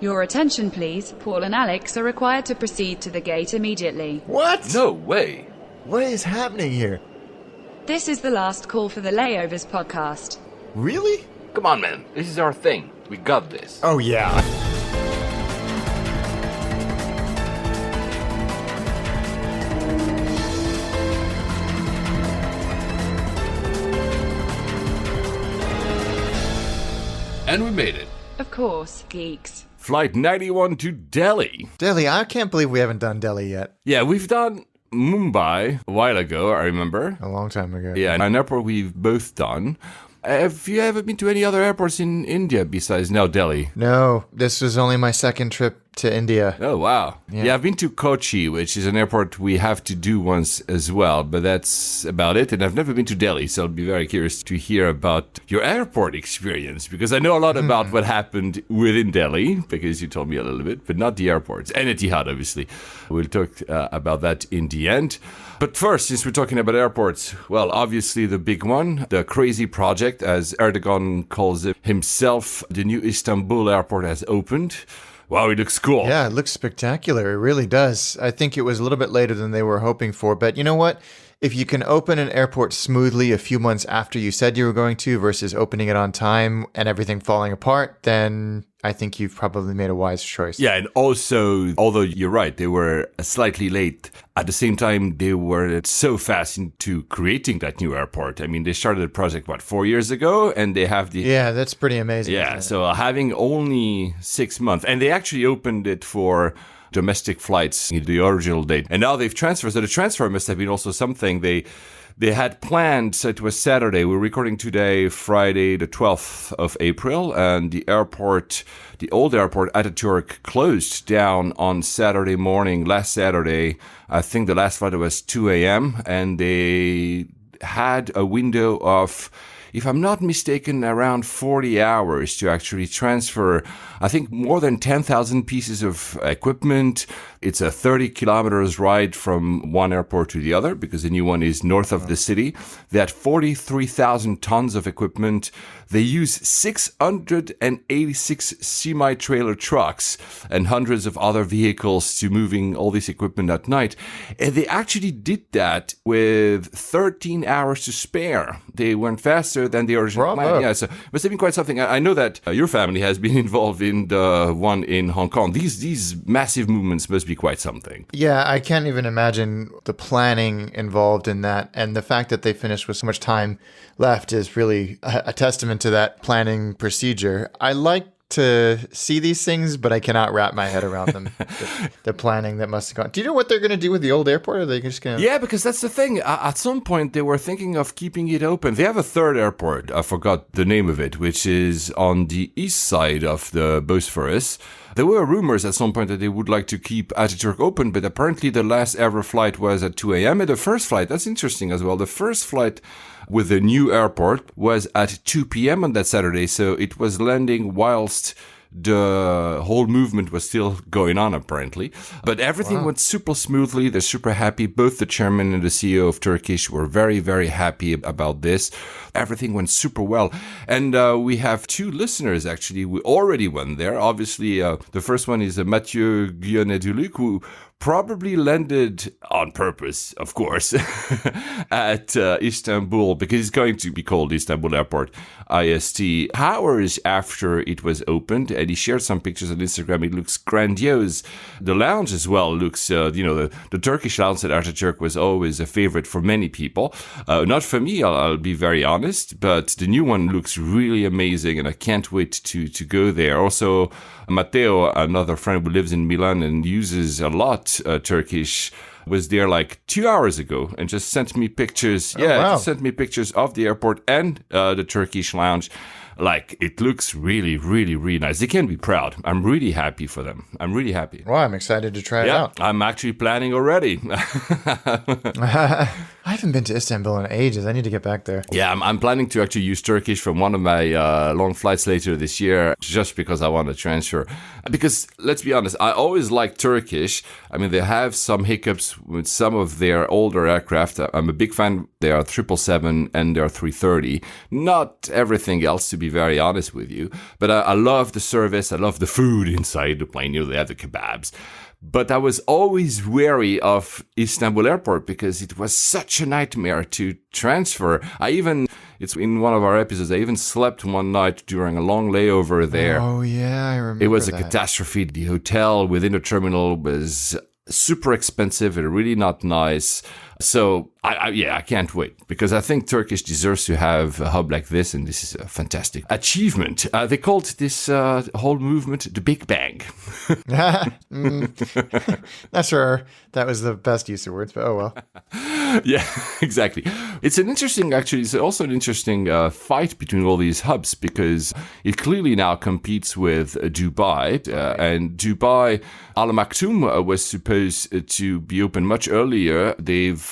Your attention, please. Paul and Alex are required to proceed to the gate immediately. What? No way. What is happening here? This is the last call for the Layovers podcast. Really? Come on, man. This is our thing. We got this. Oh, yeah. And we made it. Of course, geeks. Flight 91 to Delhi. Delhi, I can't believe we haven't done Delhi yet. Yeah, we've done Mumbai a while ago, I remember. A long time ago. Yeah, an airport we've both done. Have you ever been to any other airports in India besides now Delhi? No, this was only my second trip to India. Oh, wow. Yeah, I've been to Kochi, which is an airport we have to do once as well, but that's about it. And I've never been to Delhi, so I'll be very curious to hear about your airport experience, because I know a lot about what happened within Delhi, because you told me a little bit, but not the airports. And Etihad, obviously. We'll talk about that in the end. But first, since we're talking about airports, well, obviously the big one, the crazy project, as Erdogan calls it himself, the new Istanbul airport has opened. Wow, it looks cool. Yeah, it looks spectacular. It really does. I think it was a little bit later than they were hoping for. But you know what? If you can open an airport smoothly a few months after you said you were going to versus opening it on time and everything falling apart, then I think you've probably made a wise choice. Yeah, and also, although you're right, they were slightly late. At the same time, they were so fast into creating that new airport. I mean, they started the project, 4 years ago? And they have the... Yeah, that's pretty amazing. Yeah, so having only 6 months. And they actually opened it for domestic flights in the original date. And now they've transferred. So the transfer must have been also something they had planned. So it was Saturday. We're recording today, Friday, the 12th of April. And the airport, the old airport, Ataturk, closed down on Saturday morning, last Saturday. I think the last flight was 2 a.m. And they had a window of, if I'm not mistaken, around 40 hours to actually transfer, I think, more than 10,000 pieces of equipment. It's a 30 kilometers ride from one airport to the other, because the new one is north of the city. They had 43,000 tons of equipment. They use 686 semi-trailer trucks and hundreds of other vehicles to moving all this equipment at night. And they actually did that with 13 hours to spare. They went faster than the original plan. Yeah, so it must have been quite something. I know that your family has been involved in the one in Hong Kong. These massive movements must be quite something. Yeah, I can't even imagine the planning involved in that. And the fact that they finished with so much time left is really a testament to that planning procedure. I like to see these things, but I cannot wrap my head around them. The planning that must have gone. Do you know what they're going to do with the old airport? Or are they just going to... Yeah, because that's the thing. At some point, they were thinking of keeping it open. They have a third airport. I forgot the name of it, which is on the east side of the Bosphorus. There were rumors at some point that they would like to keep Ataturk open, but apparently the last ever flight was at 2 a.m. And the first flight, that's interesting as well. The first flight with the new airport was at 2 p.m. on that Saturday. So it was landing whilst the whole movement was still going on, apparently. But everything went super smoothly. They're super happy. Both the chairman and the CEO of Turkish were very, very happy about this. Everything went super well. And we have two listeners, actually, who already went there. Obviously, the first one is Mathieu Guionnet-Duluc, who probably landed on purpose, of course, at Istanbul, because it's going to be called Istanbul Airport, IST, hours after it was opened. And he shared some pictures on Instagram. It looks grandiose. The lounge as well looks, the Turkish lounge at Ataturk was always a favorite for many people. Not for me, I'll be very honest, but the new one looks really amazing, and I can't wait to go there. Also, Matteo, another friend who lives in Milan and uses a lot Turkish, was there like 2 hours ago and just sent me pictures. Just sent me pictures of the airport and the Turkish lounge. Like, it looks really, really, really nice. They can be proud. I'm really happy for them. I'm really happy. Well, I'm excited to try it out. I'm actually planning already. I haven't been to Istanbul in ages. I need to get back there. Yeah, I'm planning to actually use Turkish from one of my long flights later this year, just because I want to transfer. Because let's be honest, I always like Turkish. I mean, they have some hiccups with some of their older aircraft. I'm a big fan. They are 777 and they're 330. Not everything else, to be very honest with you. But I love the service. I love the food inside the plane. They have the kebabs. But I was always wary of Istanbul airport because it was such a nightmare to transfer. It's in one of our episodes, I even slept one night during a long layover there. Oh, yeah, I remember. It was a that. catastrophe. The hotel within the terminal was super expensive and really not nice. So, I can't wait, because I think Turkish deserves to have a hub like this, and this is a fantastic achievement. They called this whole movement the Big Bang. Not sure that was the best use of words, but oh well. Yeah, exactly. It's also an interesting fight between all these hubs, because it clearly now competes with Dubai. And Dubai, Al Maktoum was supposed to be open much earlier. They've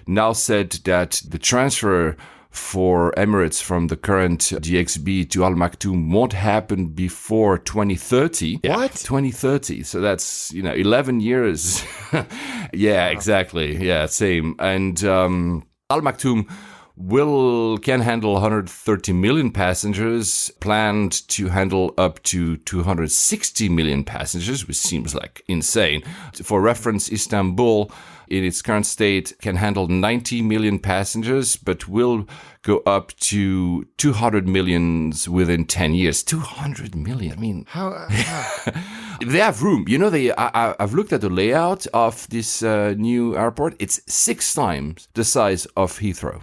now said that the transfer for Emirates from the current DXB to Al Maktoum won't happen before 2030. What? Yeah, 2030. So that's, 11 years. Yeah, exactly. Yeah, same. And Al Maktoum can handle 130 million passengers, planned to handle up to 260 million passengers, which seems like insane. For reference, Istanbul, in its current state, can handle 90 million passengers, but will go up to 200 million within 10 years. 200 million. I mean, How? they have room. I've looked at the layout of this new airport. It's 6 times the size of Heathrow.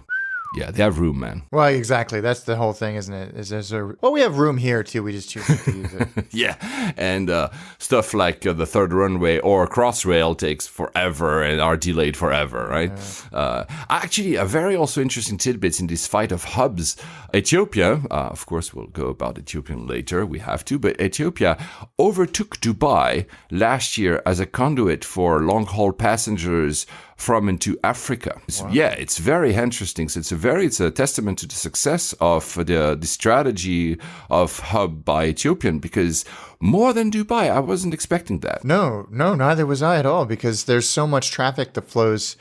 Yeah, they have room, man. Well, exactly. That's the whole thing, isn't it? We have room here too. We just choose not to use it. Yeah, and stuff like the third runway or Crossrail takes forever and are delayed forever, right? Actually, a very also interesting tidbits in this fight of hubs. Ethiopia, of course, we'll go about Ethiopia later. We have to, but Ethiopia overtook Dubai last year as a conduit for long-haul passengers from and to Africa. Wow. Yeah, it's very interesting. So it's a testament to the success of the strategy of hub by Ethiopian, because more than Dubai, I wasn't expecting that. No, neither was I at all, because there's so much traffic that flows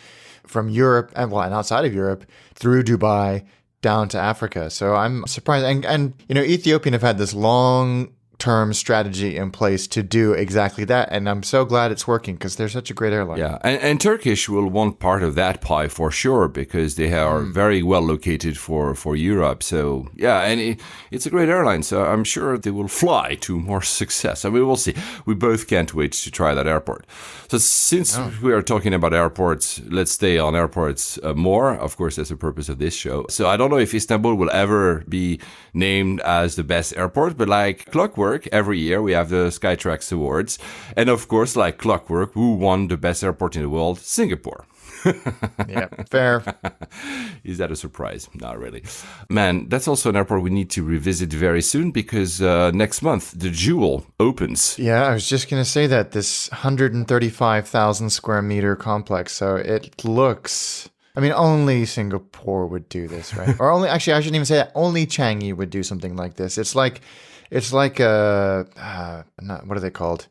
from Europe and outside of Europe through Dubai down to Africa. So I'm surprised. And Ethiopian have had this long-term strategy in place to do exactly that. And I'm so glad it's working, because they're such a great airline. Yeah, and Turkish will want part of that pie for sure, because they are very well located for Europe. So, yeah, and it's a great airline. So I'm sure they will fly to more success. I mean, we'll see. We both can't wait to try that airport. So since we are talking about airports, let's stay on airports more. Of course, that's the purpose of this show. So I don't know if Istanbul will ever be named as the best airport, but like clockwork, every year we have the Skytrax Awards. And of course, like clockwork, who won the best airport in the world? Singapore. Yeah, fair. Is that a surprise? Not really. Man, that's also an airport we need to revisit very soon, because next month, the Jewel opens. Yeah, I was just going to say that, this 135,000 square meter complex. So it looks... I mean, only Singapore would do this, right? Or only... Actually, I shouldn't even say that. Only Changi would do something like this. It's like a... what are they called?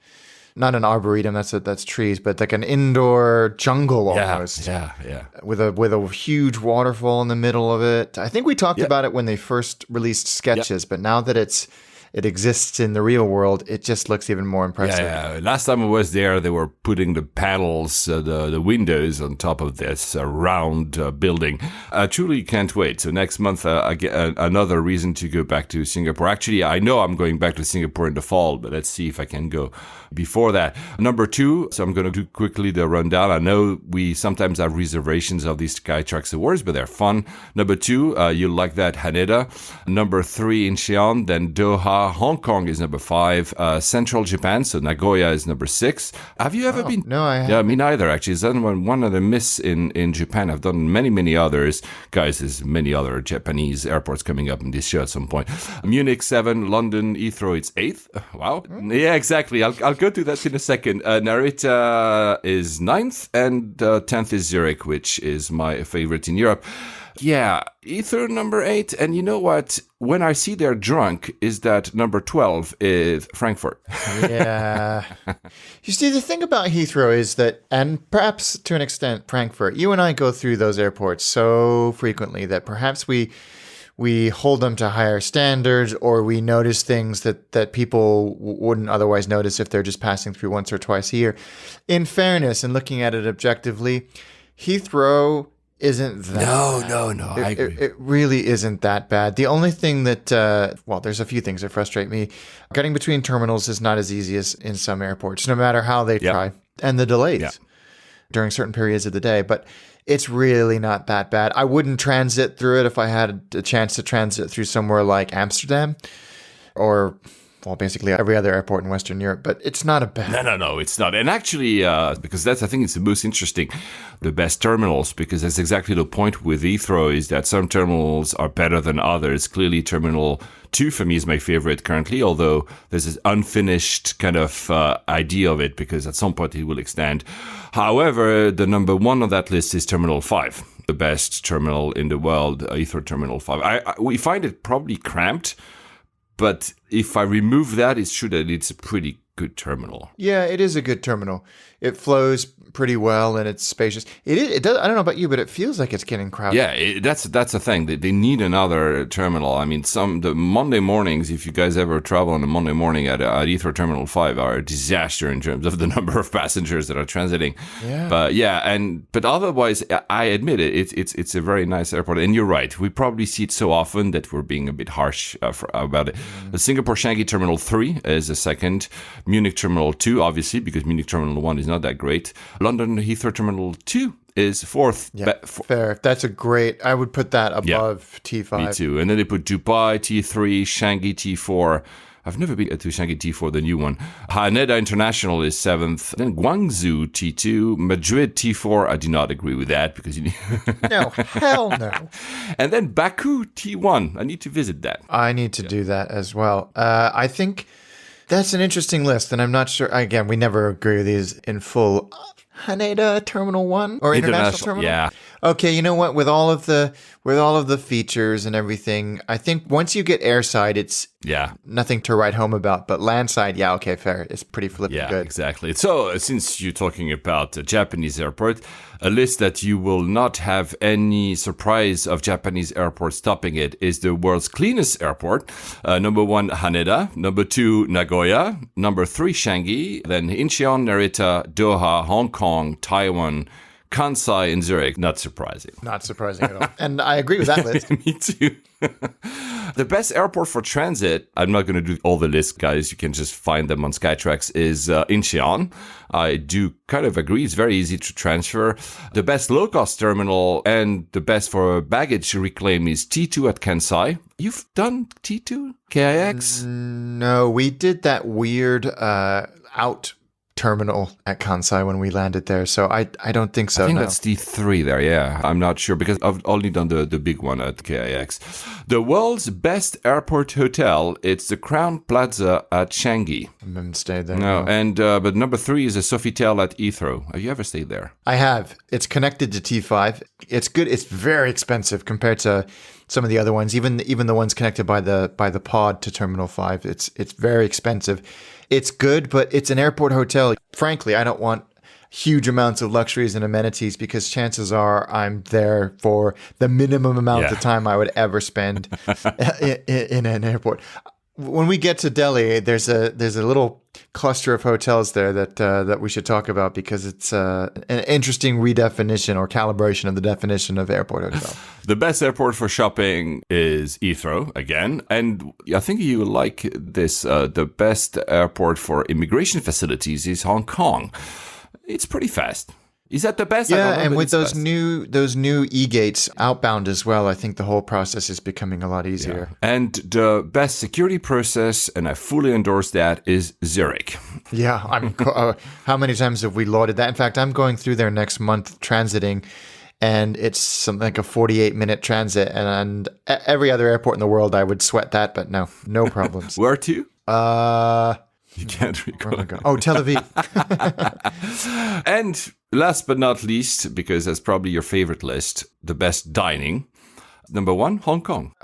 Not an arboretum, that's trees, but like an indoor jungle almost. Yeah. With a huge waterfall in the middle of it. I think we talked about it when they first released sketches, but now that it exists in the real world, it just looks even more impressive. Yeah. Last time I was there, they were putting the panels, the windows on top of this round building. I truly can't wait. So next month, I get another reason to go back to Singapore. Actually, I know I'm going back to Singapore in the fall, but let's see if I can go before that. Number 2, so I'm going to do quickly the rundown. I know we sometimes have reservations of these Skytrax Awards, but they're fun. Number 2, you'll like that, Haneda. Number 3, Incheon, then Doha, Hong Kong is number 5. Central Japan, so Nagoya is number 6. Have you ever been? No, I haven't. Yeah, me neither, actually. It's one of the myths in Japan. I've done many others. Guys, there's many other Japanese airports coming up in this show at some point. Munich 7, London, Heathrow, it's 8th. Wow. Yeah, exactly. I'll go to that in a second. Narita is 9th, and 10th is Zurich, which is my favorite in Europe. Yeah, Heathrow number 8, and you know what? When I see they're drunk, is that number 12 is Frankfurt. Yeah. You see, the thing about Heathrow is that, and perhaps to an extent Frankfurt, you and I go through those airports so frequently that perhaps we hold them to higher standards, or we notice things that people wouldn't otherwise notice if they're just passing through once or twice a year. In fairness, and looking at it objectively, Heathrow isn't that No, I agree. It really isn't that bad. The only thing that, there's a few things that frustrate me. Getting between terminals is not as easy as in some airports, no matter how they try. And the delays during certain periods of the day. But it's really not that bad. I wouldn't transit through it if I had a chance to transit through somewhere like Amsterdam or, basically every other airport in Western Europe, but it's not a bad. No, it's not. And actually, because I think it's the most interesting, the best terminals, because that's exactly the point with Heathrow, is that some terminals are better than others. Clearly, Terminal 2 for me is my favorite currently, although there's this unfinished kind of idea of it, because at some point it will extend. However, the number 1 on that list is Terminal 5, the best terminal in the world, Heathrow Terminal 5. We find it probably cramped, but if I remove that, it's true that it's a pretty good terminal. Yeah, it is a good terminal. It flows pretty well and it's spacious. It does. I don't know about you, but it feels like it's getting crowded. Yeah, that's the thing. They need another terminal. I mean, the Monday mornings, if you guys ever travel on a Monday morning at Heathrow Terminal 5, are a disaster in terms of the number of passengers that are transiting. Yeah. But otherwise, I admit it. It's a very nice airport. And you're right. We probably see it so often that we're being a bit harsh about it. The Singapore Changi Terminal 3 is the second. Munich Terminal 2, obviously, because Munich Terminal 1 is not that great. London Heathrow Terminal 2 is 4th. Yeah, fair. That's a great. I would put that above T5. Me too. And then they put Dubai T3, Changi T4. I've never been to Changi T4, the new one. Haneda International is 7th. Then Guangzhou T2, Madrid T4. I do not agree with that because No, hell no. And then Baku T1. I need to visit that. I need to do that as well. I think that's an interesting list, and I'm not sure. Again, we never agree with these in full. Haneda Terminal 1 or International Terminal? Yeah. Okay, you know what? With all of the features and everything, I think once you get airside, it's nothing to write home about. But landside, okay, fair. It's pretty flipping good. Yeah, exactly. So since you're talking about a Japanese airport, a list that you will not have any surprise of Japanese airports topping it is the world's cleanest airport. Number 1, Haneda. Number 2, Nagoya. Number 3, Changi. Then Incheon, Narita, Doha, Hong Kong, Taiwan, Kansai, and Zurich. Not surprising. Not surprising at all. And I agree with that list. Me too. The best airport for transit, I'm not going to do all the lists, guys. You can just find them on Skytrax, is Incheon. I do kind of agree. It's very easy to transfer. The best low-cost terminal and the best for baggage reclaim is T2 at Kansai. You've done T2? KIX? No, we did that weird out terminal at Kansai when we landed there. So I don't think so. I think that's T3 there, yeah. I'm not sure because I've only done the big one at KIX. The world's best airport hotel, it's the Crown Plaza at Changi. I haven't stayed there. No, and but number 3 is a Sofitel at Heathrow. Have you ever stayed there? I have. It's connected to T5. It's good. It's very expensive compared to some of the other ones, even the ones connected by the pod to Terminal 5. It's very expensive. It's good, but it's an airport hotel. Frankly, I don't want huge amounts of luxuries and amenities because chances are I'm there for the minimum amount of time I would ever spend in an airport. When we get to Delhi, there's a little cluster of hotels there that we should talk about because it's an interesting redefinition or calibration of the definition of airport hotel. The best airport for shopping is Heathrow again, and I think you like this. The best airport for immigration facilities is Hong Kong. It's pretty fast. Is that the best? I don't Yeah, know, and but with it's those new e-gates outbound as well, I think the whole process is becoming a lot easier. Yeah. And the best security process, and I fully endorse that, is Zurich. Yeah, how many times have we lauded that? In fact, I'm going through there next month transiting, and it's something like a 48-minute transit, and every other airport in the world I would sweat that, but no problems. Where to? You can't recall. Oh, Tel Aviv. And last but not least, because that's probably your favorite list, the best dining. Number 1, Hong Kong.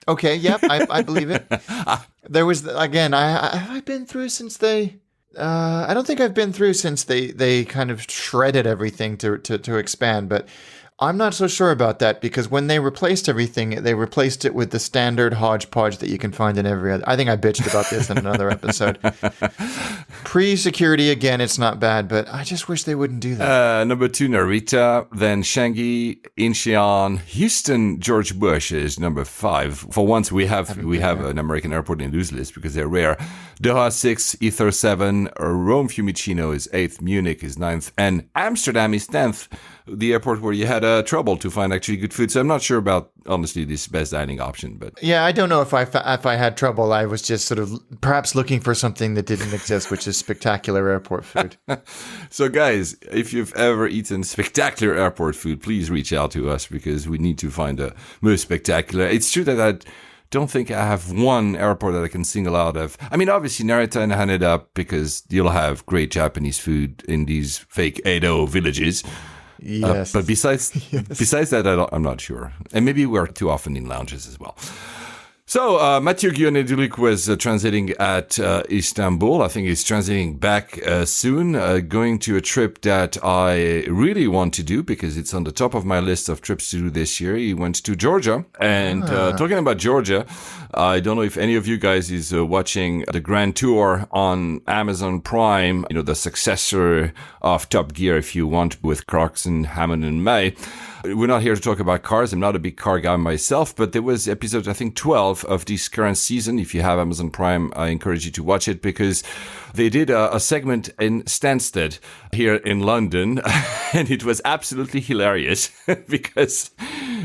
Okay, yep, I believe it. There was, again, I've been through since they... I don't think I've been through since they kind of shredded everything to expand, but I'm not so sure about that, because when they replaced everything, they replaced it with the standard hodgepodge that you can find in every other... I think I bitched about this in another episode. Pre-security, again, it's not bad, but I just wish they wouldn't do that. Number 2, Narita, then Changi, Incheon, Houston, George Bush is number 5. For once, we have an American airport in those lists because they're rare. Doha 6, Heathrow 7, Rome Fiumicino is 8th, Munich is 9th, and Amsterdam is 10th, the airport where you had trouble to find actually good food. So I'm not sure about, honestly, this best dining option. But yeah, I don't know if I had trouble. I was just sort of perhaps looking for something that didn't exist, which is spectacular airport food. So guys, if you've ever eaten spectacular airport food, please reach out to us, because we need to find the most spectacular. It's true that I don't think I have one airport that I can single out of. I mean, obviously Narita and Haneda, because you'll have great Japanese food in these fake Edo villages. Yes. But besides that, I'm not sure. And maybe we're too often in lounges as well. So, Mathieu Guillaume-Dulic was transiting at Istanbul. I think he's transiting back soon, going to a trip that I really want to do because it's on the top of my list of trips to do this year. He went to Georgia. And talking about Georgia, I don't know if any of you guys is watching the Grand Tour on Amazon Prime, the successor of Top Gear, if you want, with Clarkson, Hammond, and May. We're not here to talk about cars. I'm not a big car guy myself, but there was episode, I think, 12 of this current season. If you have Amazon Prime, I encourage you to watch it because they did a segment in Stansted here in London, and it was absolutely hilarious because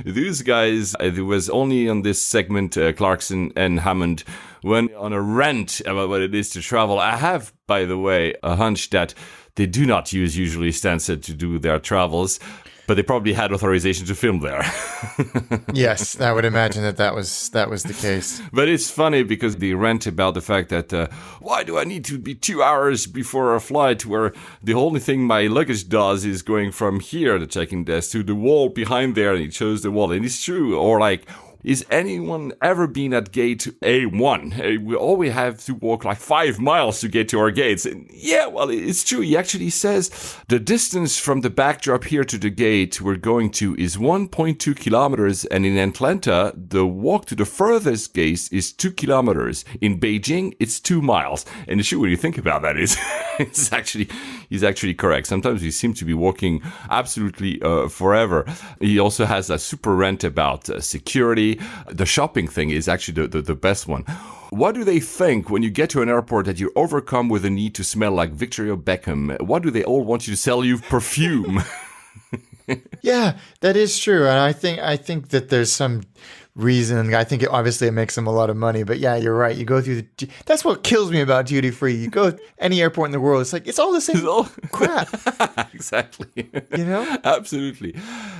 these guys, it was only on this segment, Clarkson and Hammond went on a rant about what it is to travel. I have, by the way, a hunch that they do not use usually Stansted to do their travels, but they probably had authorization to film there. Yes, I would imagine that was the case. But it's funny because they rant about the fact that why do I need to be 2 hours before a flight where the only thing my luggage does is going from here, the check-in desk, to the wall behind there, and it shows the wall. And it's true. Or like, is anyone ever been at gate A1? All we have to walk like 5 miles to get to our gates. And yeah, well, it's true. He actually says the distance from the backdrop here to the gate we're going to is 1.2 kilometers. And in Atlanta, the walk to the furthest gate is 2 kilometers. In Beijing, it's 2 miles. And it's true when you think about that, he's actually correct. Sometimes we seem to be walking absolutely forever. He also has a super rant about security. The shopping thing is actually the best one. What do they think when you get to an airport that you're overcome with a need to smell like Victoria Beckham? What do they all want you to sell you? Perfume. Yeah, that is true. And I think that there's some reason. I think obviously it makes them a lot of money, but yeah, you're right. You go through that's what kills me about duty free. You go any airport in the world, it's like it's all the same crap. Exactly. Absolutely.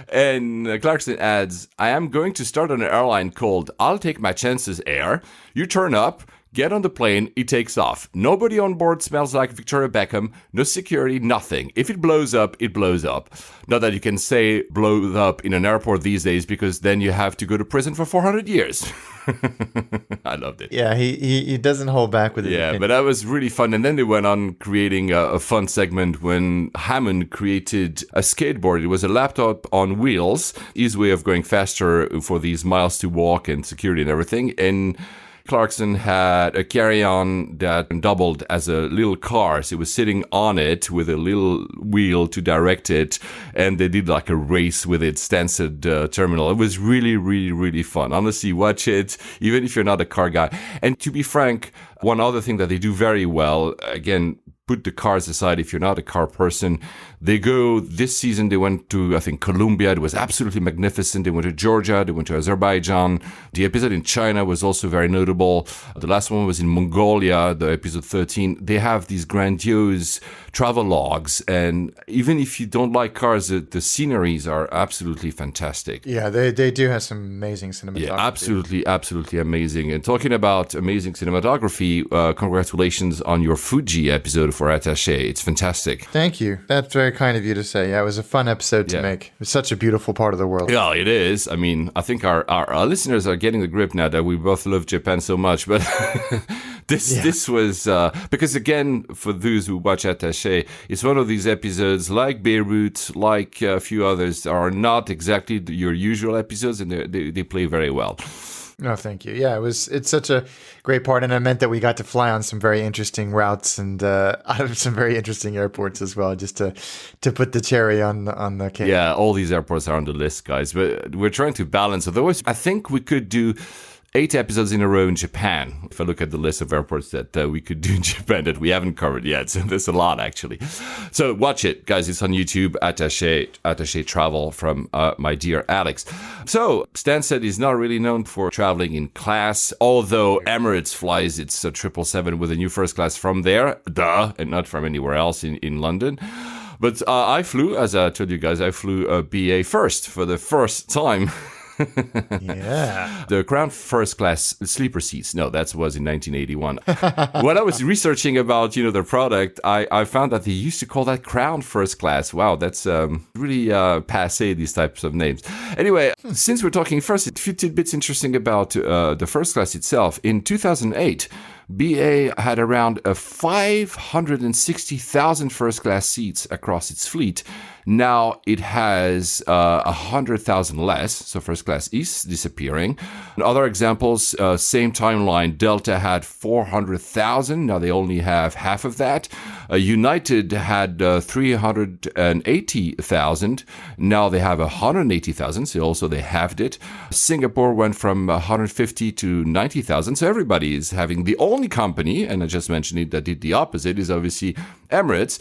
And Clarkson adds, I am going to start on an airline called I'll Take My Chances Air. You turn up, get on the plane, it takes off. Nobody on board smells like Victoria Beckham, no security, nothing. If it blows up, it blows up. Not that you can say blow up in an airport these days, because then you have to go to prison for 400 years. I loved it. Yeah, he doesn't hold back with it. Yeah, but that was really fun. And then they went on creating a fun segment when Hammond created a skateboard. It was a laptop on wheels, his way of going faster for these miles to walk and security and everything. And Clarkson had a carry-on that doubled as a little car. So he was sitting on it with a little wheel to direct it. And they did like a race with it, Stansted Terminal. It was really, really, really fun. Honestly, watch it, even if you're not a car guy. And to be frank, One other thing that they do very well, again, put the cars aside if you're not a car person. This season they went to, I think, Colombia. It was absolutely magnificent. They went to Georgia. They went to Azerbaijan. The episode in China was also very notable. The last one was in Mongolia, the episode 13. They have these grandiose travel logs. And even if you don't like cars, the sceneries are absolutely fantastic. Yeah, they do have some amazing cinematography. Yeah, absolutely amazing. And talking about amazing cinematography, congratulations on your Fuji episode for Attaché. It's fantastic. Thank you. That's very kind of you to say. Yeah, it was a fun episode to make. It's such a beautiful part of the world. Yeah, it is. I mean, I think our listeners are getting the grip now that we both love Japan so much. But this was, because again, for those who watch Attaché, it's one of these episodes like Beirut, like a few others, are not exactly your usual episodes, and they play very well. No, thank you. Yeah, it's such a great part, and it meant that we got to fly on some very interesting routes and out of some very interesting airports as well, just to put the cherry on the cake. Yeah, all these airports are on the list, guys, but we're trying to balance. Otherwise, I think we could do 8 episodes in a row in Japan. If I look at the list of airports that we could do in Japan that we haven't covered yet, so there's a lot actually. So watch it, guys. It's on YouTube. Attaché Travel from my dear Alex. So Stansted is not really known for traveling in class, although Emirates flies its 777 with a new first class from there, and not from anywhere else in London. But I flew, as I told you guys, BA first for the first time. Yeah. The Crown First Class sleeper seats. No, that was in 1981. When I was researching about, their product, I found that they used to call that Crown First Class. Wow, that's really passé, these types of names. Anyway, since we're talking first, a few tidbits interesting about the first class itself. In 2008, BA had around 560,000 first class seats across its fleet. Now it has 100,000 less, so first class is disappearing. Other examples, same timeline, Delta had 400,000, now they only have half of that. United had 380,000, now they have 180,000, so also they halved it. Singapore went from 150 to 90,000, so everybody is having. The only company, and I just mentioned it, that did the opposite is obviously Emirates.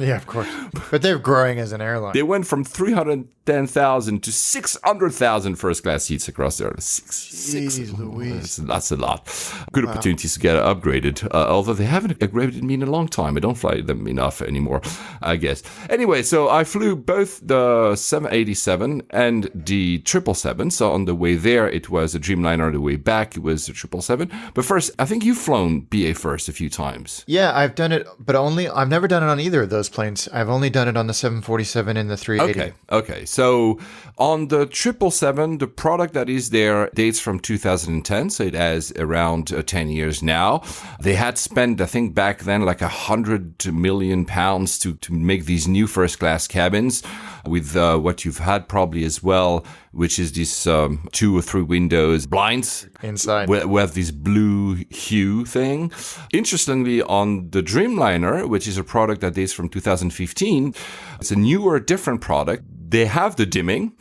Yeah, of course. But they're growing as an airline. They went from 310,000 to 600,000 first class seats across there. Jeez Louise. That's a lot. Good opportunities to get upgraded, although they haven't upgraded me in a long time. I don't fly them enough anymore, I guess. Anyway, so I flew both the 787 and the 777. So on the way there, it was a Dreamliner. On the way back, it was a 777. But first, I think you've flown BA first a few times. Yeah, I've done it, but I've never done it on either of those planes. I've only done it on the 747 and the 380. Okay. So on the 777, the product that is there dates from 2010, so it has around 10 years now. They had spent, I think back then, like £100 million to make these new first class cabins with what you've had probably as well, which is this 2 or 3 windows, blinds inside, with this blue hue thing. Interestingly, on the Dreamliner, which is a product that dates from 2015, it's a newer, different product. They have the dimming,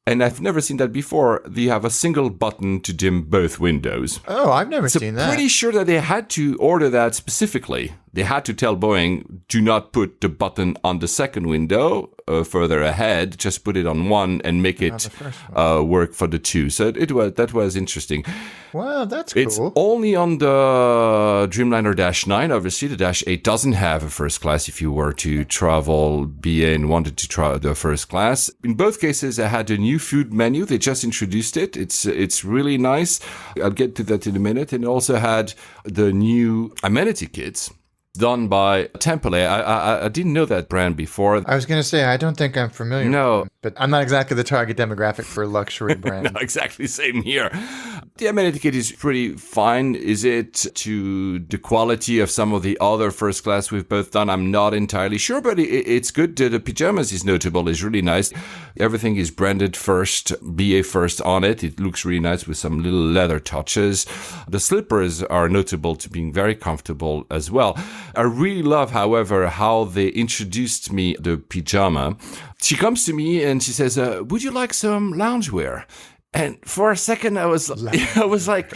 and I've never seen that before. They have a single button to dim both windows. Oh, I've never seen that. I'm pretty sure that they had to order that specifically. They had to tell Boeing, do not put the button on the second window further ahead. Just put it on one and make it work for the 2. So that was interesting. Wow, that's cool. It's only on the Dreamliner Dash 9. Obviously, the Dash 8 doesn't have a first class if you were to travel BA and wanted to try the first class. In both cases, I had a new food menu. They just introduced it. It's really nice. I'll get to that in a minute. And it also had the new amenity kits done by Temple. I didn't know that brand before. I was going to say, I don't think I'm familiar with them, but I'm not exactly the target demographic for luxury brands. No, exactly, same here. The amenity kit is pretty fine. Is it to the quality of some of the other first class we've both done? I'm not entirely sure, but it's good. The pajamas is notable, is really nice. Everything is branded first, BA first on it. It looks really nice with some little leather touches. The slippers are notable to being very comfortable as well. I really love, however, how they introduced me the pajama. She comes to me and she says, would you like some loungewear? And for a second, I was like,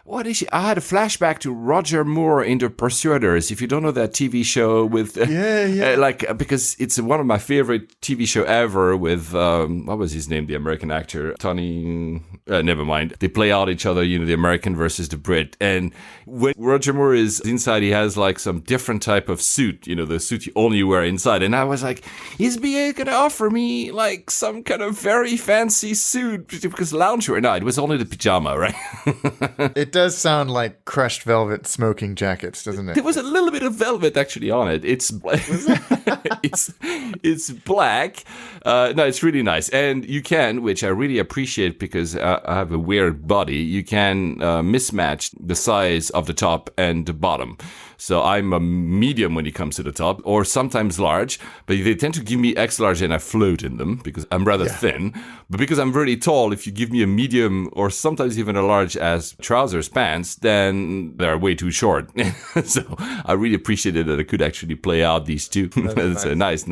What is she? I had a flashback to Roger Moore in The Persuaders. If you don't know that TV show with, because it's one of my favorite TV show ever with, what was his name? The American actor, Tony, never mind. They play out each other, the American versus the Brit. And when Roger Moore is inside, he has like some different type of suit, the suit you only wear inside. And I was like, is BA going to offer me like some kind of very fancy suit? Because loungewear, no, it was only the pajama, right? It does sound like crushed velvet smoking jackets, doesn't it? There was a little bit of velvet actually on it. It's it's black. No, it's really nice. And you can, which I really appreciate because I have a weird body, you can mismatch the size of the top and the bottom. So I'm a medium when it comes to the top, or sometimes large, but they tend to give me X large and I float in them because I'm rather thin. But because I'm really tall, if you give me a medium or sometimes even a large as trousers, pants, then they're way too short. So I really appreciated that I could actually play out these two. It's a nice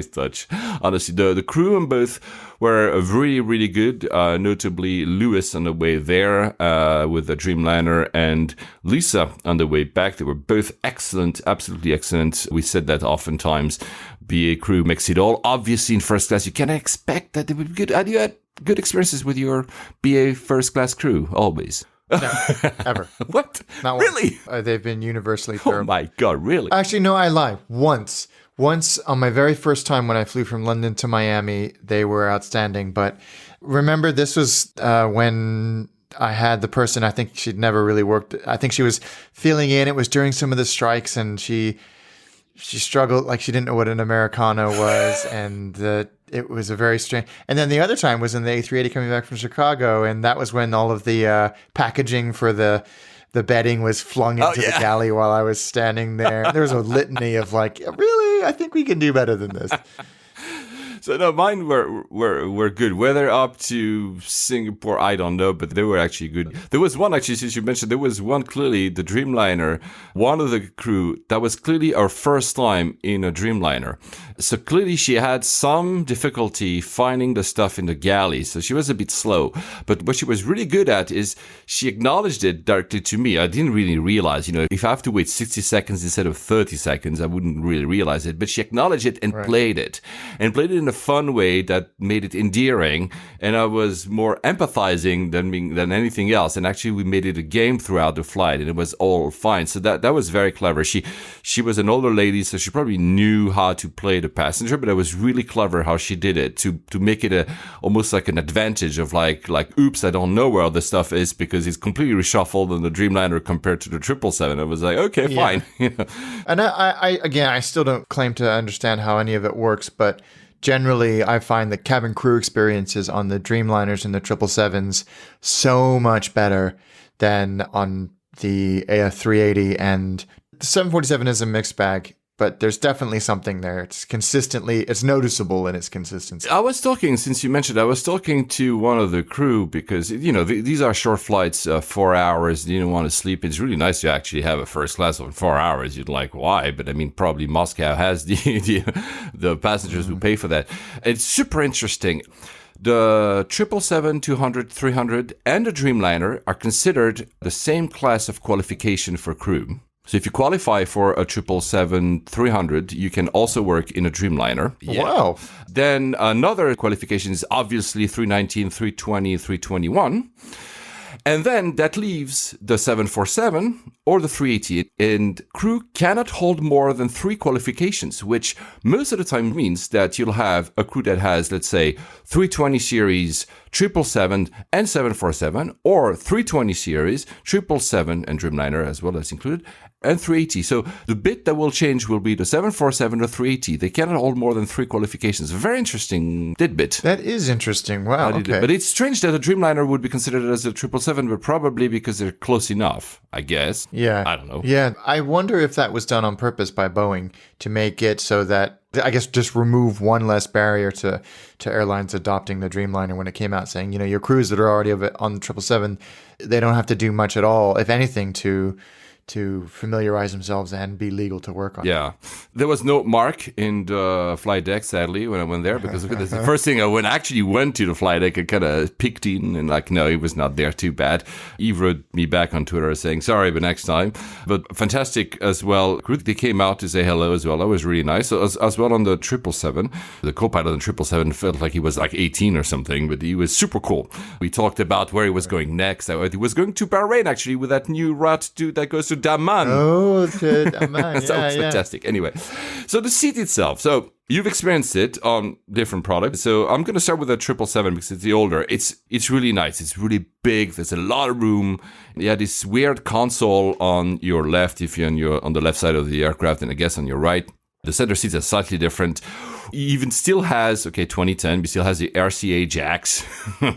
touch. Honestly, the crew on both were really, really good, notably Lewis on the way there with the Dreamliner and Lisa on the way back. They were both excellent, absolutely excellent. We said that oftentimes. BA crew makes it all. Obviously, in first class, you can expect that they would be good. Had you had good experiences with your BA first class crew? Always. No, ever. What? Not really? They've been universally terrible. Oh my God, really? Actually, no, I lie. Once on my very first time when I flew from London to Miami, they were outstanding. But remember, this was when I had the person, I think she'd never really worked. I think she was filling in. It was during some of the strikes and she struggled, like she didn't know what an Americano was. And it was a very strange. And then the other time was in the A380 coming back from Chicago. And that was when all of the packaging for the bedding was flung into the galley while I was standing there. There was a litany of like, really? I think we can do better than this. So no, mine were good. Whether up to Singapore, I don't know, but they were actually good. There was one actually, since you mentioned, there was one clearly, the Dreamliner, one of the crew, that was clearly our first time in a Dreamliner. So clearly she had some difficulty finding the stuff in the galley. So she was a bit slow. But what she was really good at is she acknowledged it directly to me. I didn't really realize, if I have to wait 60 seconds instead of 30 seconds, I wouldn't really realize it. But she acknowledged it and played it. And played it in a fun way that made it endearing. And I was more empathizing than anything else. And actually we made it a game throughout the flight and it was all fine. So that was very clever. She was an older lady, so she probably knew how to play the passenger, but it was really clever how she did it to make it almost like an advantage of like, oops, I don't know where all this stuff is because it's completely reshuffled on the Dreamliner compared to the 777. I was like, okay, fine. And I still don't claim to understand how any of it works, but generally, I find the cabin crew experiences on the Dreamliners and the 777s so much better than on the AF380, and the 747 is a mixed bag. But there's definitely something there. It's noticeable in its consistency. I was talking to one of the crew because, these are short flights, 4 hours. You don't want to sleep. It's really nice to actually have a first class on 4 hours. You'd like, why? But I mean, probably Moscow has the passengers who pay for that. It's super interesting. The 777, 200, 300, and the Dreamliner are considered the same class of qualification for crew. So if you qualify for a 777-300, you can also work in a Dreamliner. Yeah. Wow. Then another qualification is obviously 319, 320, 321. And then that leaves the 747 or the 380. And crew cannot hold more than 3 qualifications, which most of the time means that you'll have a crew that has, let's say, 320 series, 777 and 747, or 320 series, 777 and Dreamliner as well as included, and 380. So the bit that will change will be the 747 or 380. They cannot hold more than 3 qualifications. A very interesting tidbit. That is interesting. Wow. Okay. But it's strange that a Dreamliner would be considered as a 777, but probably because they're close enough, I guess. Yeah. I don't know. Yeah. I wonder if that was done on purpose by Boeing to make it so that, I guess, just remove one less barrier to airlines adopting the Dreamliner when it came out, saying, your crews that are already on the 777, they don't have to do much at all, if anything, to to familiarize themselves and be legal to work on. Yeah. There was no Mark in the flight deck, sadly, when I went there, because that's the first thing I went to the flight deck, I kind of peeked in and like, no, he was not there, too bad. He wrote me back on Twitter saying, sorry, but next time. But fantastic as well. They came out to say hello as well. That was really nice. So as well on the 777, the co-pilot on 777 felt like he was like 18 or something, but he was super cool. We talked about where he was going next. He was going to Bahrain, actually, with that new route that goes to Daman. Oh, to Daman. That was fantastic. Anyway, so the seat itself. So you've experienced it on different products. So I'm going to start with the 777 because it's the older. It's really nice. It's really big. There's a lot of room. You have this weird console on your left if you're on the left side of the aircraft, and I guess on your right. The center seats are slightly different. Even still has, 2010, but still has the RCA jacks,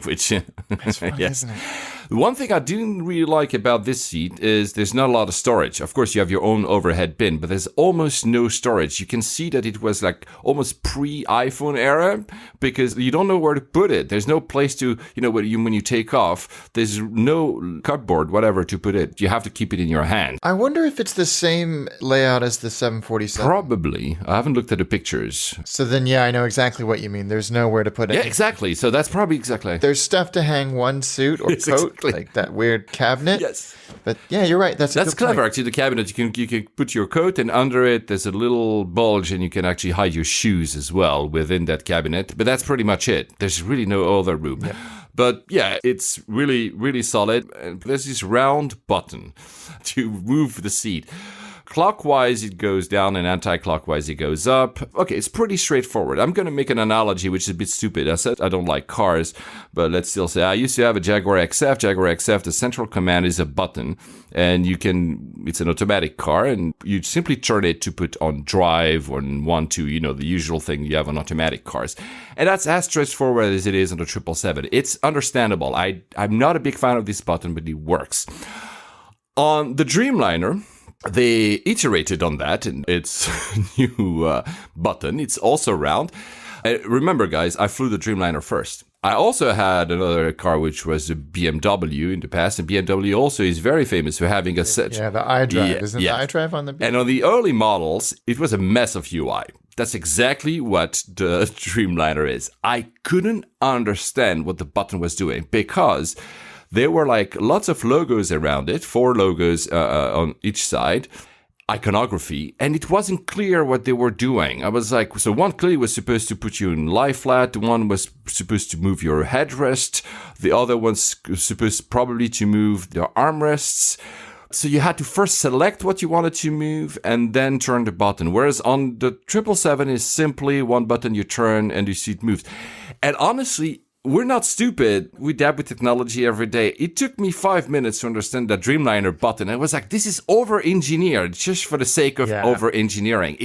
which, That's funny, yes. isn't it? The one thing I didn't really like about this seat is there's not a lot of storage. Of course, you have your own overhead bin, but there's almost no storage. You can see that it was like almost pre-iPhone era because you don't know where to put it. There's no place to, when you take off, there's no cupboard, whatever, to put it. You have to keep it in your hand. I wonder if it's the same layout as the 747. Probably. I haven't looked at the pictures. So then, yeah, I know exactly what you mean. There's nowhere to put it. Yeah, exactly. So that's probably exactly. There's stuff to hang one suit or Yes, coat, exactly. like that weird cabinet. Yes. But yeah, you're right. That's That's a good clever, point. actually. The cabinet, you can put your coat, and under it, there's a little bulge, and you can actually hide your shoes as well within that cabinet. But that's pretty much it. There's really no other room. Yep. But yeah, it's really, really solid. And there's this round button to move the seat. Clockwise, it goes down, and anti-clockwise, it goes up. Okay, it's pretty straightforward. I'm going to make an analogy, which is a bit stupid. I said I don't like cars, but let's still say I used to have a Jaguar XF. Jaguar XF, the central command is a button, and it's an automatic car, and you simply turn it to put on drive or want to, the usual thing you have on automatic cars. And that's as straightforward as it is on the 777. It's understandable. I'm not a big fan of this button, but it works. On the Dreamliner, they iterated on that, and it's a new button. It's also round. Remember, guys, I flew the Dreamliner first. I also had another car, which was a BMW in the past, and BMW also is very famous for having a set. Yeah, the iDrive. Isn't the iDrive on the... And on the early models, it was a mess of UI. That's exactly what the Dreamliner is. I couldn't understand what the button was doing because... there were like lots of logos around it, 4 logos on each side, iconography, and it wasn't clear what they were doing. I was like, so one clearly was supposed to put you in lie flat, one was supposed to move your headrest, the other one's supposed probably to move the armrests. So you had to first select what you wanted to move and then turn the button. Whereas on the 777 is simply one button you turn and the seat moves. And honestly, we're not stupid. We dab with technology every day. It took me 5 minutes to understand that Dreamliner button. I was like, this is over-engineered just for the sake of over-engineering.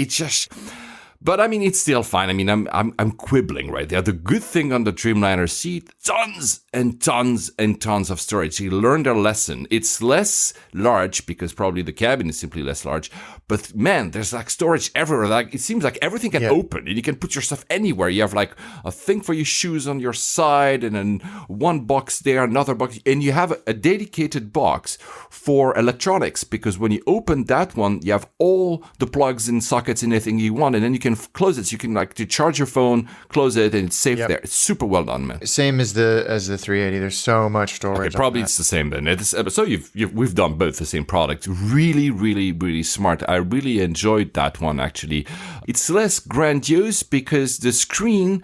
But I mean, it's still fine. I mean, I'm quibbling right there. The good thing on the Dreamliner seat, tons and tons and tons of storage. You learned their lesson. It's less large because probably the cabin is simply less large. But man, there's like storage everywhere. Like it seems like everything can open and you can put your stuff anywhere. You have like a thing for your shoes on your side and then one box there, another box. And you have a dedicated box for electronics because when you open that one, you have all the plugs and sockets and anything you want. And then you can close it. So you can like to charge your phone, close it, and it's safe there. It's super well done, man. Same as the 380. There's so much storage. Okay, probably it's the same then. So we've done both the same product. Really, really, really smart. I really enjoyed that one actually. It's less grandiose because the screen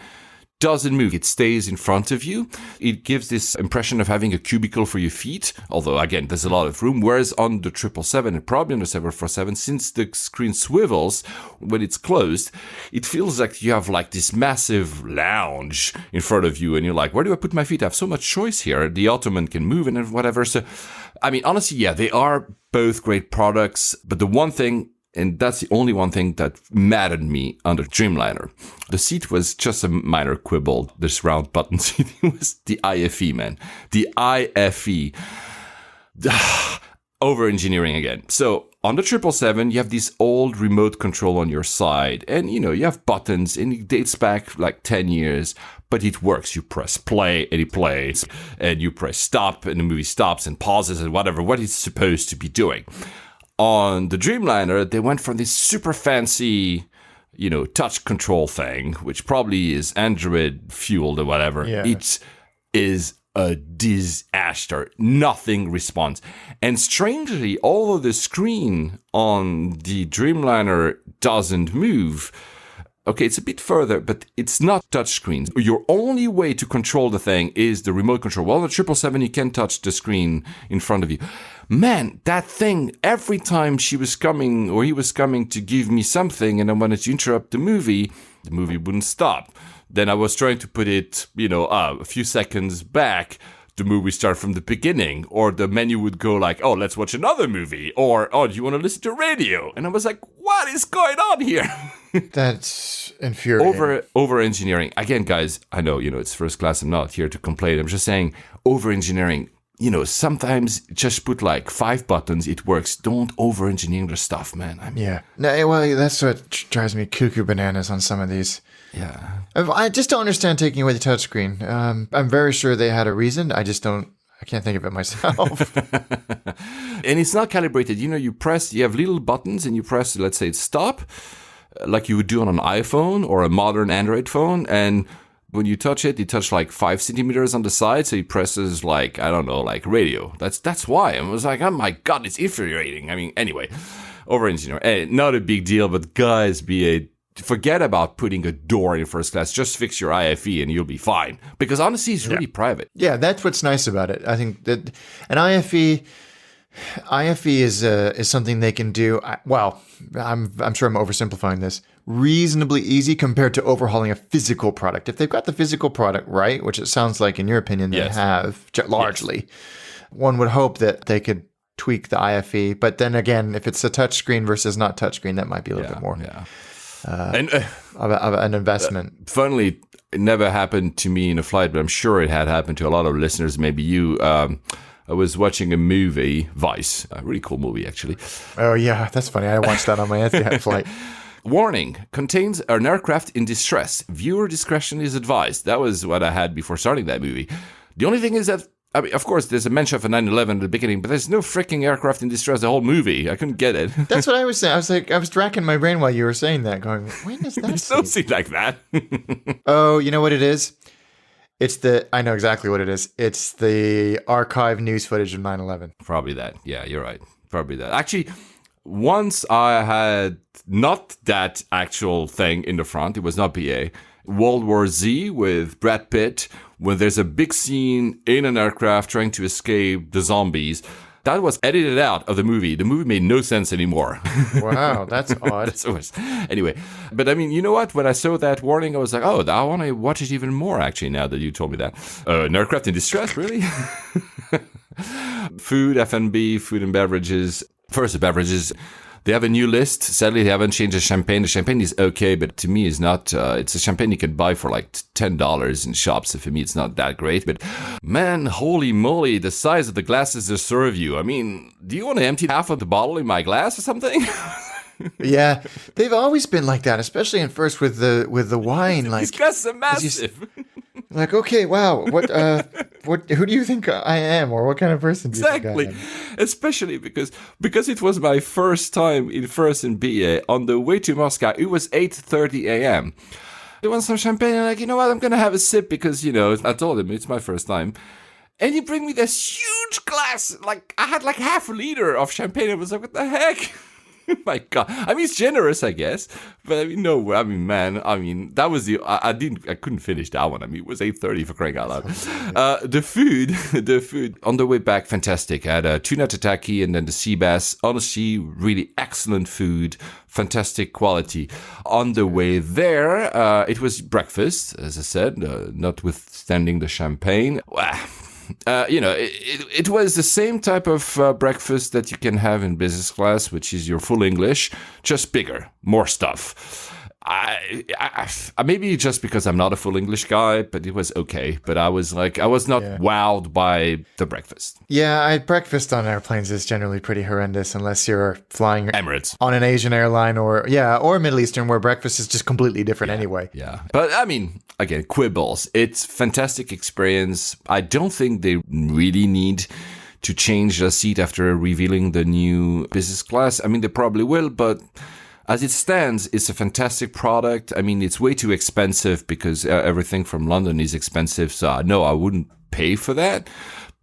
doesn't move. It stays in front of you. It gives this impression of having a cubicle for your feet, although again, there's a lot of room. Whereas on the 777 and probably on the 747, since the screen swivels when it's closed, it feels like you have like this massive lounge in front of you and you're like, where do I put my feet? I have so much choice here. The ottoman can move and whatever. So, I mean, honestly, yeah, they are both great products, but the one thing, and that's the only one thing that mattered me on the Dreamliner. The seat was just a minor quibble. This round button seat was the IFE, man. The IFE. Over-engineering again. So on the 777, you have this old remote control on your side. And, you have buttons, and it dates back like 10 years. But it works. You press play, and it plays. And you press stop, and the movie stops and pauses and whatever. What it's supposed to be doing. On the Dreamliner, they went from this super fancy, touch control thing, which probably is Android fueled or whatever. Yeah. It is a disaster. Nothing responds. And strangely, although the screen on the Dreamliner doesn't move, okay, it's a bit further, but it's not touch screens. Your only way to control the thing is the remote control. Well, the 777, you can touch the screen in front of you. Man, that thing, every time she was coming or he was coming to give me something and I wanted to interrupt the movie wouldn't stop. Then I was trying to put it, a few seconds back. The movie start from the beginning, or the menu would go like, oh, let's watch another movie, or, oh, do you want to listen to radio? And I was like, what is going on here? That's infuriating. Over engineering. Again, guys, I know, it's first class. I'm not here to complain. I'm just saying over engineering. Sometimes just put like 5 buttons, it works. Don't over engineer the stuff, man. Yeah. No, well, that's what drives me cuckoo bananas on some of these. Yeah. I just don't understand taking away the touchscreen. I'm very sure they had a reason. I can't think of it myself. And it's not calibrated. You have little buttons and you press, let's say, stop, like you would do on an iPhone or a modern Android phone. And when you touch it, you touch like 5 centimeters on the side. So he presses like, I don't know, like radio. That's why. I was like, oh my God, it's infuriating. Anyway, over engineering. Not a big deal, but guys, forget about putting a door in first class. Just fix your IFE and you'll be fine. Because honestly, it's really private. Yeah, that's what's nice about it. I think that an IFE is something they can do. I'm sure I'm oversimplifying this. Reasonably easy compared to overhauling a physical product. If they've got the physical product right, which it sounds like in your opinion they have largely, one would hope that they could tweak the IFE. But then again, if it's a touchscreen versus not touchscreen, that might be a little bit more. Yeah. Of an investment. Funnily, it never happened to me in a flight, but I'm sure it had happened to a lot of listeners, maybe you. I was watching a movie, Vice, a really cool movie, actually. Oh, yeah, that's funny. I watched that on my Etihad flight. Warning, contains an aircraft in distress. Viewer discretion is advised. That was what I had before starting that movie. The only thing is that, of course, there's a mention of a 9/11 at the beginning, but there's no freaking aircraft in distress the whole movie. I couldn't get it. That's what I was saying. I was racking my brain while you were saying that, going, when is that? There's no scene like that. Oh, you know what it is? I know exactly what it is. It's the archive news footage of 9/11. Probably that. Yeah, you're right. Probably that. Actually, once I had not that actual thing in the front. It was not BA. World War Z with Brad Pitt, when there's a big scene in an aircraft trying to escape the zombies. That was edited out of the movie. The movie made no sense anymore. Wow, that's odd. Anyway, but you know what? When I saw that warning, I was like, oh, I want to watch it even more, actually, now that you told me that. An aircraft in distress, really? Food, F&B, food and beverages. First, the beverages. They have a new list. Sadly, they haven't changed the champagne. The champagne is okay, but to me, it's not. It's a champagne you can buy for like $10 in shops. So for me, it's not that great. But man, holy moly, the size of the glasses they serve you. Do you want to empty half of the bottle in my glass or something? Yeah, they've always been like that, especially in first with the wine. Like these glasses are massive. Like, okay, wow, who do you think I am, or what kind of person do you think I am? Especially because it was my first time in BA. On the way to Moscow, it was 8:30 a.m. I want some champagne, and you know what, I'm gonna have a sip because I told him it's my first time. And you bring me this huge glass, like I had like half a liter of champagne. I was like, what the heck? My God. It's generous, I guess. But no, man. That was I couldn't finish that one. It was 8:30 for crying out loud. The food on the way back, fantastic. I had a tuna tataki and then the sea bass. Honestly, really excellent food. Fantastic quality. On the way there, it was breakfast, as I said, notwithstanding the champagne. It was the same type of breakfast that you can have in business class, which is your full English, just bigger, more stuff. I maybe just because I'm not a full English guy, but it was okay. But I was not wowed by the breakfast. Yeah, breakfast on airplanes is generally pretty horrendous unless you're flying Emirates on an Asian airline or Middle Eastern, where breakfast is just completely different anyway. Yeah, but again, quibbles. It's fantastic experience. I don't think they really need to change the seat after revealing the new business class. I mean, they probably will, but as it stands, it's a fantastic product. I mean, it's way too expensive because everything from London is expensive. So no, I wouldn't pay for that.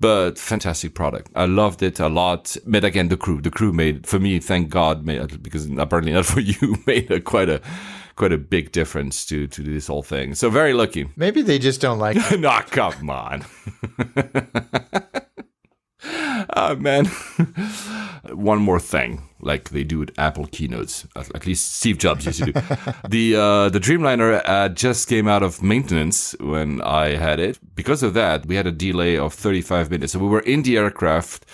But fantastic product. I loved it a lot. But again, the crew made, for me, thank God, because apparently not for you, made quite a big difference to this whole thing. So very lucky. Maybe they just don't like it. No, come on. Oh, man. One more thing, like they do at Apple keynotes, at least Steve Jobs used to do. The Dreamliner just came out of maintenance when I had it. Because of that, we had a delay of 35 minutes. So we were in the aircraft.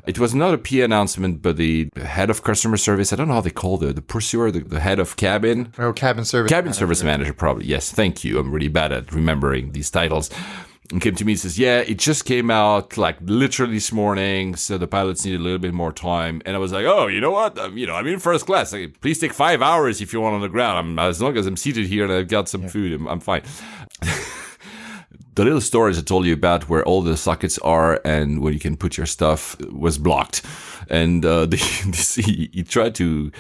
It was not a PA announcement, but the head of customer service, I don't know how they call the pursuer, the head of cabin. Oh, cabin service manager. Service manager, probably. Yes, thank you. I'm really bad at remembering these titles. And came to me and says, yeah, it just came out like literally this morning, so the pilots need a little bit more time. And I was like, oh, you know what? I'm in first class. Like, please take 5 hours if you want on the ground. As long as I'm seated here and I've got some food, I'm fine. The little stories I told you about where all the sockets are and where you can put your stuff was blocked. And he tried to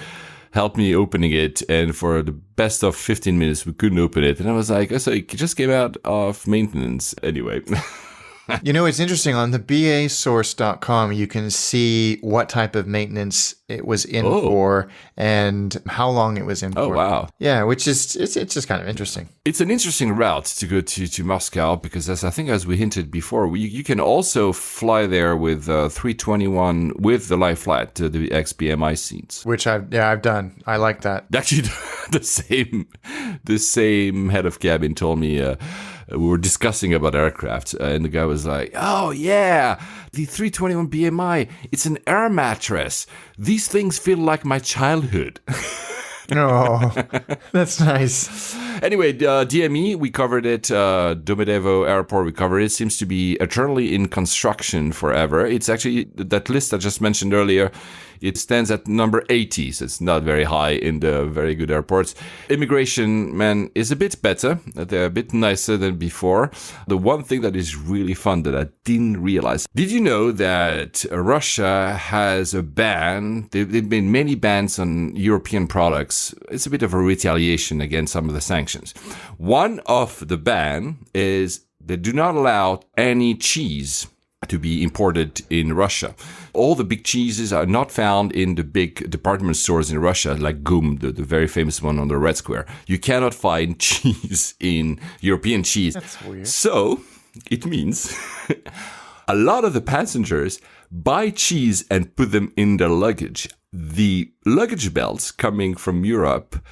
help me opening it, and for the best of 15 minutes we couldn't open it, and I was like, so it just came out of maintenance anyway. It's interesting. On the basource.com, you can see what type of maintenance it was in for and how long it was in for. Oh, wow. Yeah, which is, it's just kind of interesting. It's an interesting route to go to Moscow because, as we hinted before, you can also fly there with 321 with the lie flat, the XBMI seats. Which I've done. I like that. Actually, the same head of cabin told me, we were discussing about aircraft, and the guy was like, oh, yeah, the 321 BMI, it's an air mattress. These things feel like my childhood. Oh, that's nice. Anyway, DME, we covered it. Domodedovo Airport, we covered it. Seems to be eternally in construction forever. It's actually, that list I just mentioned earlier, it stands at number 80, so it's not very high in the very good airports. Immigration, man, is a bit better. They're a bit nicer than before. The one thing that is really fun that I didn't realize. Did you know that Russia has a ban? There've been many bans on European products. It's a bit of a retaliation against some of the sanctions. One of the ban is they do not allow any cheese to be imported in Russia. All the big cheeses are not found in the big department stores in Russia, like GUM, the very famous one on the Red Square. You cannot find cheese in European cheese. That's weird. So it means a lot of the passengers buy cheese and put them in their luggage. The luggage belts coming from Europe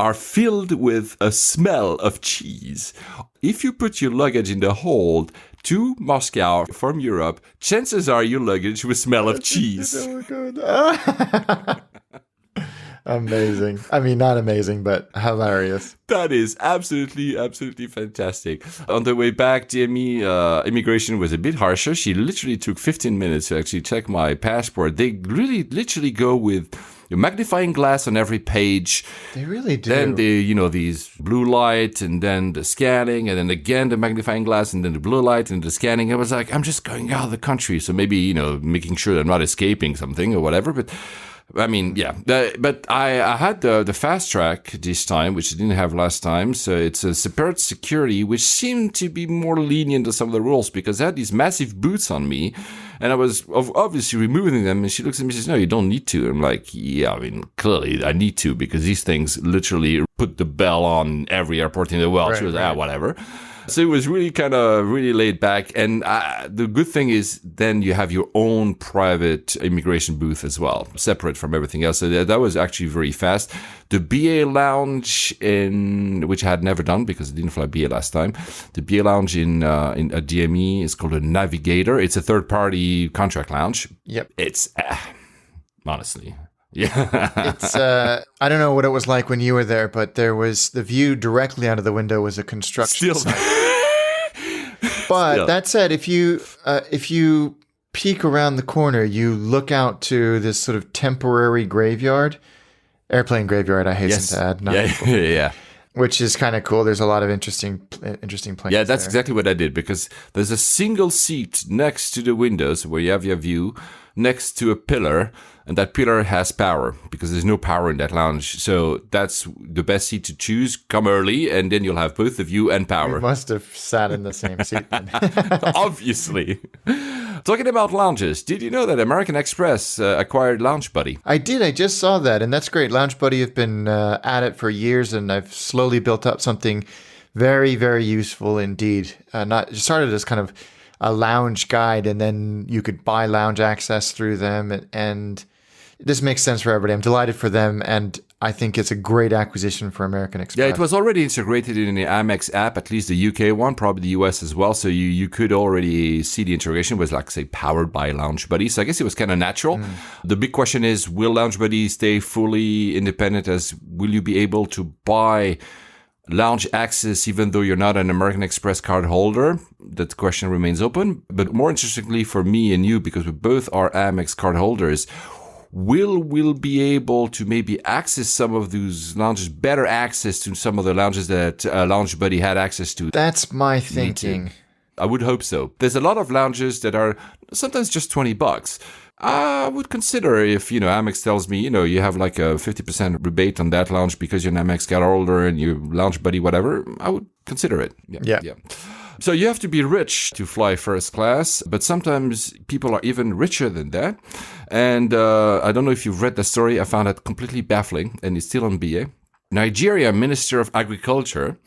are filled with a smell of cheese. If you put your luggage in the hold to Moscow from Europe, chances are your luggage will smell of cheese. Amazing. I mean, not amazing, but hilarious. That is absolutely fantastic. On the way back, DME immigration was a bit harsher. She literally took 15 minutes to actually check my passport. They really literally go with a magnifying glass on every page. They really do. Then these blue light, and then the scanning, and then again the magnifying glass, and then the blue light, and the scanning. I was like, I'm just going out of the country, so maybe making sure I'm not escaping something or whatever. But I mean, yeah. But I had the fast track this time, which I didn't have last time. So it's a separate security, which seemed to be more lenient to some of the rules because I had these massive boots on me. And I was obviously removing them. And she looks at me and says, no, you don't need to. I'm like, yeah, I mean, clearly I need to because these things literally put the bell on every airport in the world. She was like, whatever. So it was really really laid back. And the good thing is then you have your own private immigration booth as well, separate from everything else. So that was actually very fast. The BA lounge which I had never done because I didn't fly BA last time. The BA lounge in a DME is called a Navigator. It's a third-party contract lounge. Yep. It's, honestly... Yeah. It's I don't know what it was like when you were there, but there was the view directly out of the window was a construction site. But that said, if you peek around the corner, you look out to this sort of temporary graveyard, airplane graveyard, I hasten to add. Yeah. which is kind of cool. There's a lot of interesting planes. Yeah, that's there. exactly what I did, because there's a single seat next to the windows where you have your view, next to a pillar, and that pillar has power because there's no power in that lounge. So that's the best seat to choose. Come early, and then you'll have both the view and power. We must have sat in the same seat then. Obviously. Talking about lounges, did you know that American Express acquired Lounge Buddy? I did. I just saw that, and that's great. Lounge Buddy have been at it for years, and I've slowly built up something very, very useful indeed. It started as kind of a lounge guide, and then you could buy lounge access through them, and this makes sense for everybody. I'm delighted for them, and I think it's a great acquisition for American Express. Yeah, it was already integrated in the Amex app, at least the UK one, probably the US as well. So you could already see the integration was, like, say, powered by Lounge Buddy. So I guess it was kind of natural. The big question is, will Lounge Buddy stay fully independent? Will you be able to buy lounge access even though you're not an American Express card holder? That question remains open. But more interestingly for me and you, because we both are Amex card holders, will be able to maybe access some of those lounges, better access to some of the lounges that Lounge Buddy had access to? That's my thinking. I would hope so. There's a lot of lounges that are sometimes just $20. I would consider if, Amex tells me, you have like a 50% rebate on that lounge because you're an Amex card holder and you Lounge Buddy, whatever, I would consider it. Yeah. So you have to be rich to fly first class, but sometimes people are even richer than that. And I don't know if you've read the story. I found it completely baffling, and it's still on BA. Nigeria Minister of Agriculture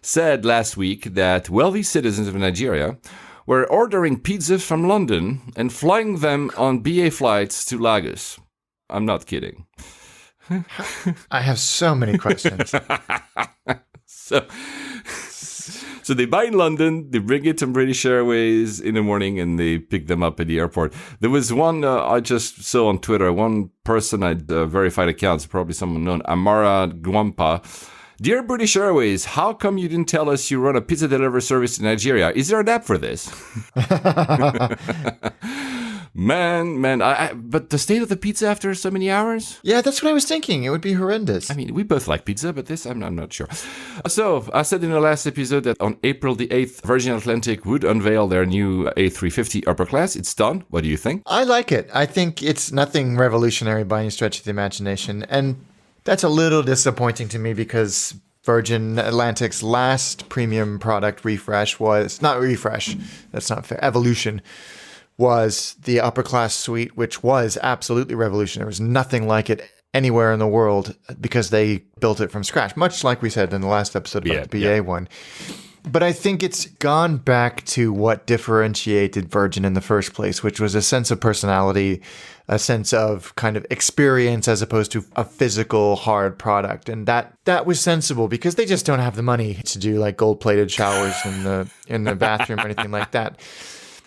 said last week that wealthy citizens of Nigeria were ordering pizzas from London and flying them on BA flights to Lagos. I'm not kidding. I have so many questions. So they buy in London, they bring it to British Airways in the morning, and they pick them up at the airport. There was one I just saw on Twitter, one person I'd verified accounts, probably someone known, Amara Gwampa. Dear British Airways, how come you didn't tell us you run a pizza delivery service in Nigeria? Is there an app for this? Man, but the state of the pizza after so many hours? Yeah, that's what I was thinking. It would be horrendous. I mean, we both like pizza, but this, I'm not sure. So, I said in the last episode that on April the 8th, Virgin Atlantic would unveil their new A350 upper class. It's done. What do you think? I like it. I think it's nothing revolutionary by any stretch of the imagination. And that's a little disappointing to me because Virgin Atlantic's last premium product refresh was, not refresh, that's not fair, evolution, was the upper class suite, which was absolutely revolutionary. There was nothing like it anywhere in the world because they built it from scratch, much like we said in the last episode about the BA one. But I think it's gone back to what differentiated Virgin in the first place, which was a sense of personality, a sense of kind of experience as opposed to a physical hard product. And that was sensible because they just don't have the money to do like gold-plated showers in the bathroom or anything like that.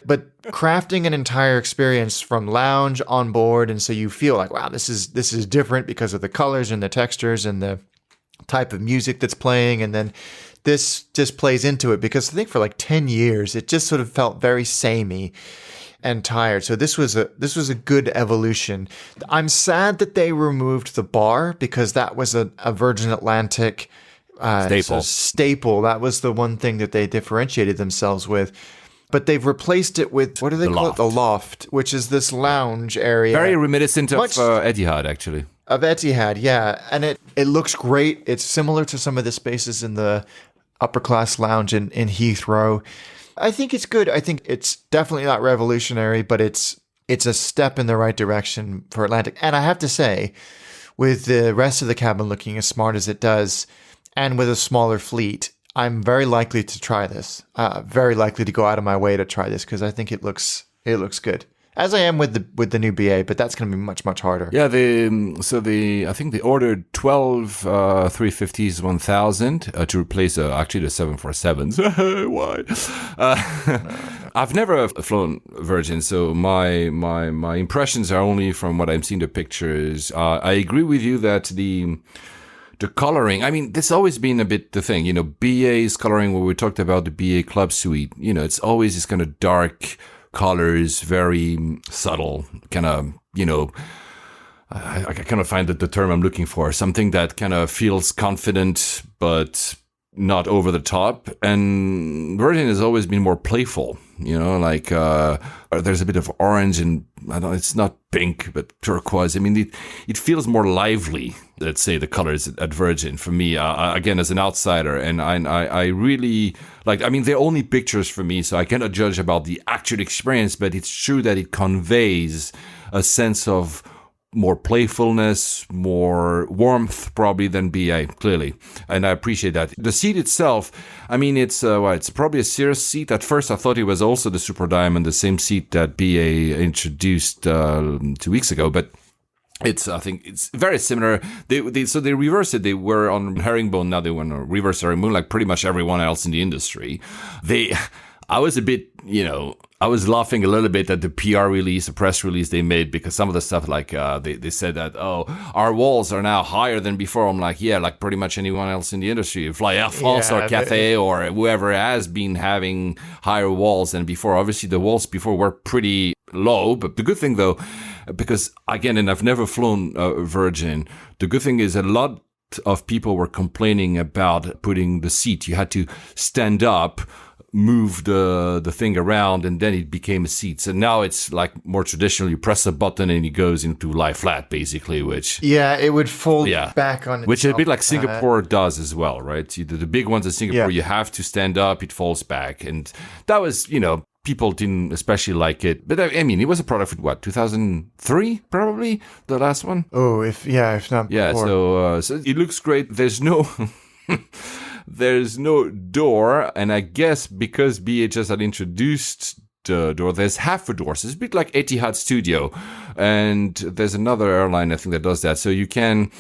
But crafting an entire experience from lounge on board, and so you feel like, wow, this is different because of the colors and the textures and the type of music that's playing, and then this just plays into it because I think for like 10 years it just sort of felt very samey and tired. So this was a good evolution. I'm sad that they removed the bar because that was a Virgin Atlantic staple. That was the one thing that they differentiated themselves with. But they've replaced it with, what do they call it? The loft, which is this lounge area. Very reminiscent of Etihad, actually. Of Etihad, yeah. And it looks great. It's similar to some of the spaces in the upper class lounge in Heathrow. I think it's good. I think it's definitely not revolutionary, but it's a step in the right direction for Atlantic. And I have to say, with the rest of the cabin looking as smart as it does, and with a smaller fleet, I'm very likely to try this. Very likely to go out of my way to try this because I think it looks good. As I am with the new BA, but that's going to be much, much harder. Yeah, I think they ordered 12 350s 1000 to replace actually the 747s. Why? I've never flown Virgin, so my impressions are only from what I'm seeing the pictures. I agree with you that the coloring, I mean, that's always been a bit the thing, BA's coloring, where we talked about the BA Club Suite, it's always this kind of dark colors, very subtle, kind of, I kind of find the term I'm looking for, something that kind of feels confident, but not over the top. And Virgin has always been more playful, like there's a bit of orange and I don't know, it's not pink, but turquoise. I mean, it feels more lively, let's say, the colors at Virgin for me, again, as an outsider. And I really like, I mean, they're only pictures for me, so I cannot judge about the actual experience, but it's true that it conveys a sense of more playfulness, more warmth probably than BA, clearly. And I appreciate that. The seat itself, I mean, it's probably a Cirrus seat. At first, I thought it was also the Super Diamond, the same seat that BA introduced 2 weeks ago, but I think it's very similar. They reversed it. They were on herringbone, now they were on reverse herringbone, like pretty much everyone else in the industry. I was a bit, I was laughing a little bit at the PR release, the press release they made, because some of the stuff, like they said that, our walls are now higher than before. I'm like, yeah, like pretty much anyone else in the industry. Fly Air France or Cathay or whoever has been having higher walls than before. Obviously, the walls before were pretty low, but the good thing, though, because, again, and I've never flown Virgin, the good thing is a lot of people were complaining about putting the seat. You had to stand up, move the thing around, and then it became a seat. So now it's like more traditional. You press a button and it goes into lie flat, basically, which... Yeah, it would fold back on itself. Which is a bit like Singapore does as well, right? The big ones in Singapore, you have to stand up, it falls back. And that was, people didn't especially like it. But I mean, it was a product for what, 2003, probably? The last one? Oh, if not before. Yeah, so it looks great. There's no... There's no door, and I guess because BHS had introduced the door, there's half a door. So it's a bit like Etihad Studio, and there's another airline, I think, that does that. So you can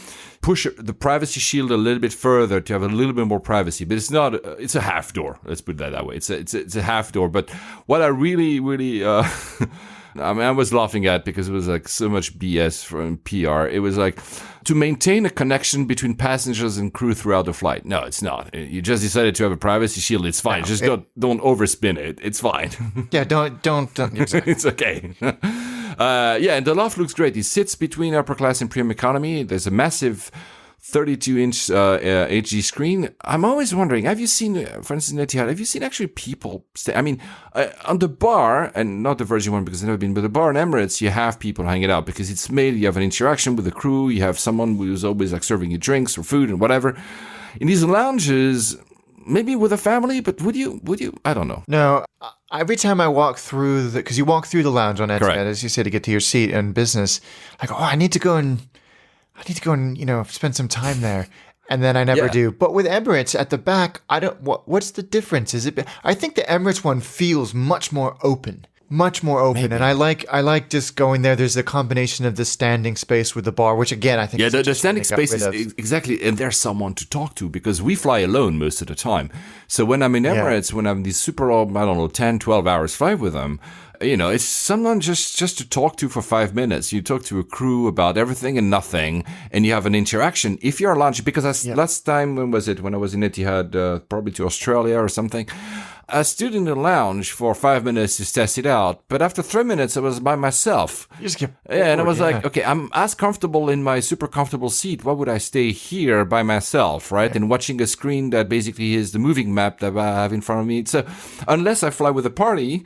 push the privacy shield a little bit further to have a little bit more privacy, but it's not. It's a half door. Let's put it that way. It's a half door. But what I really I mean, I was laughing at, because it was like so much BS from PR. It was like, to maintain a connection between passengers and crew throughout the flight. No, it's not. You just decided to have a privacy shield. It's fine. Just don't overspin it. It's fine. Yeah, don't. Exactly. It's okay. And the loft looks great. It sits between upper class and premium economy. There's a massive 32-inch HD screen. I'm always wondering, have you seen, for instance, in Etihad, have you seen actually people stay? I mean, on the bar, and not the Virgin one because I've never been, but the bar in Emirates, you have people hanging out because it's made, you have an interaction with the crew, you have someone who's always like serving you drinks or food and whatever. In these lounges, maybe with a family, but would you? I don't know. No, every time I walk through because you walk through the lounge on Etihad, as you say, to get to your seat in business, I go, I need to go and spend some time there. And then I never do. But with Emirates at the back, what's the difference? I think the Emirates one feels much more open. Maybe. And I like just going there. There's a combination of the standing space with the bar, which again, I think the standing space is exactly, and there's someone to talk to, because we fly alone most of the time. So when I'm in Emirates, when I'm these super long, 10, 12 hours flight with them, it's someone just to talk to for 5 minutes. You talk to a crew about everything and nothing, and you have an interaction. If you're lunch, because last time, when was it? When I was in Etihad, probably to Australia or something, I stood in the lounge for 5 minutes to test it out. But after 3 minutes, I was by myself. You just get bored, and I was like, okay, I'm as comfortable in my super comfortable seat. Why would I stay here by myself, right? Yeah. And watching a screen that basically is the moving map that I have in front of me. So unless I fly with a party,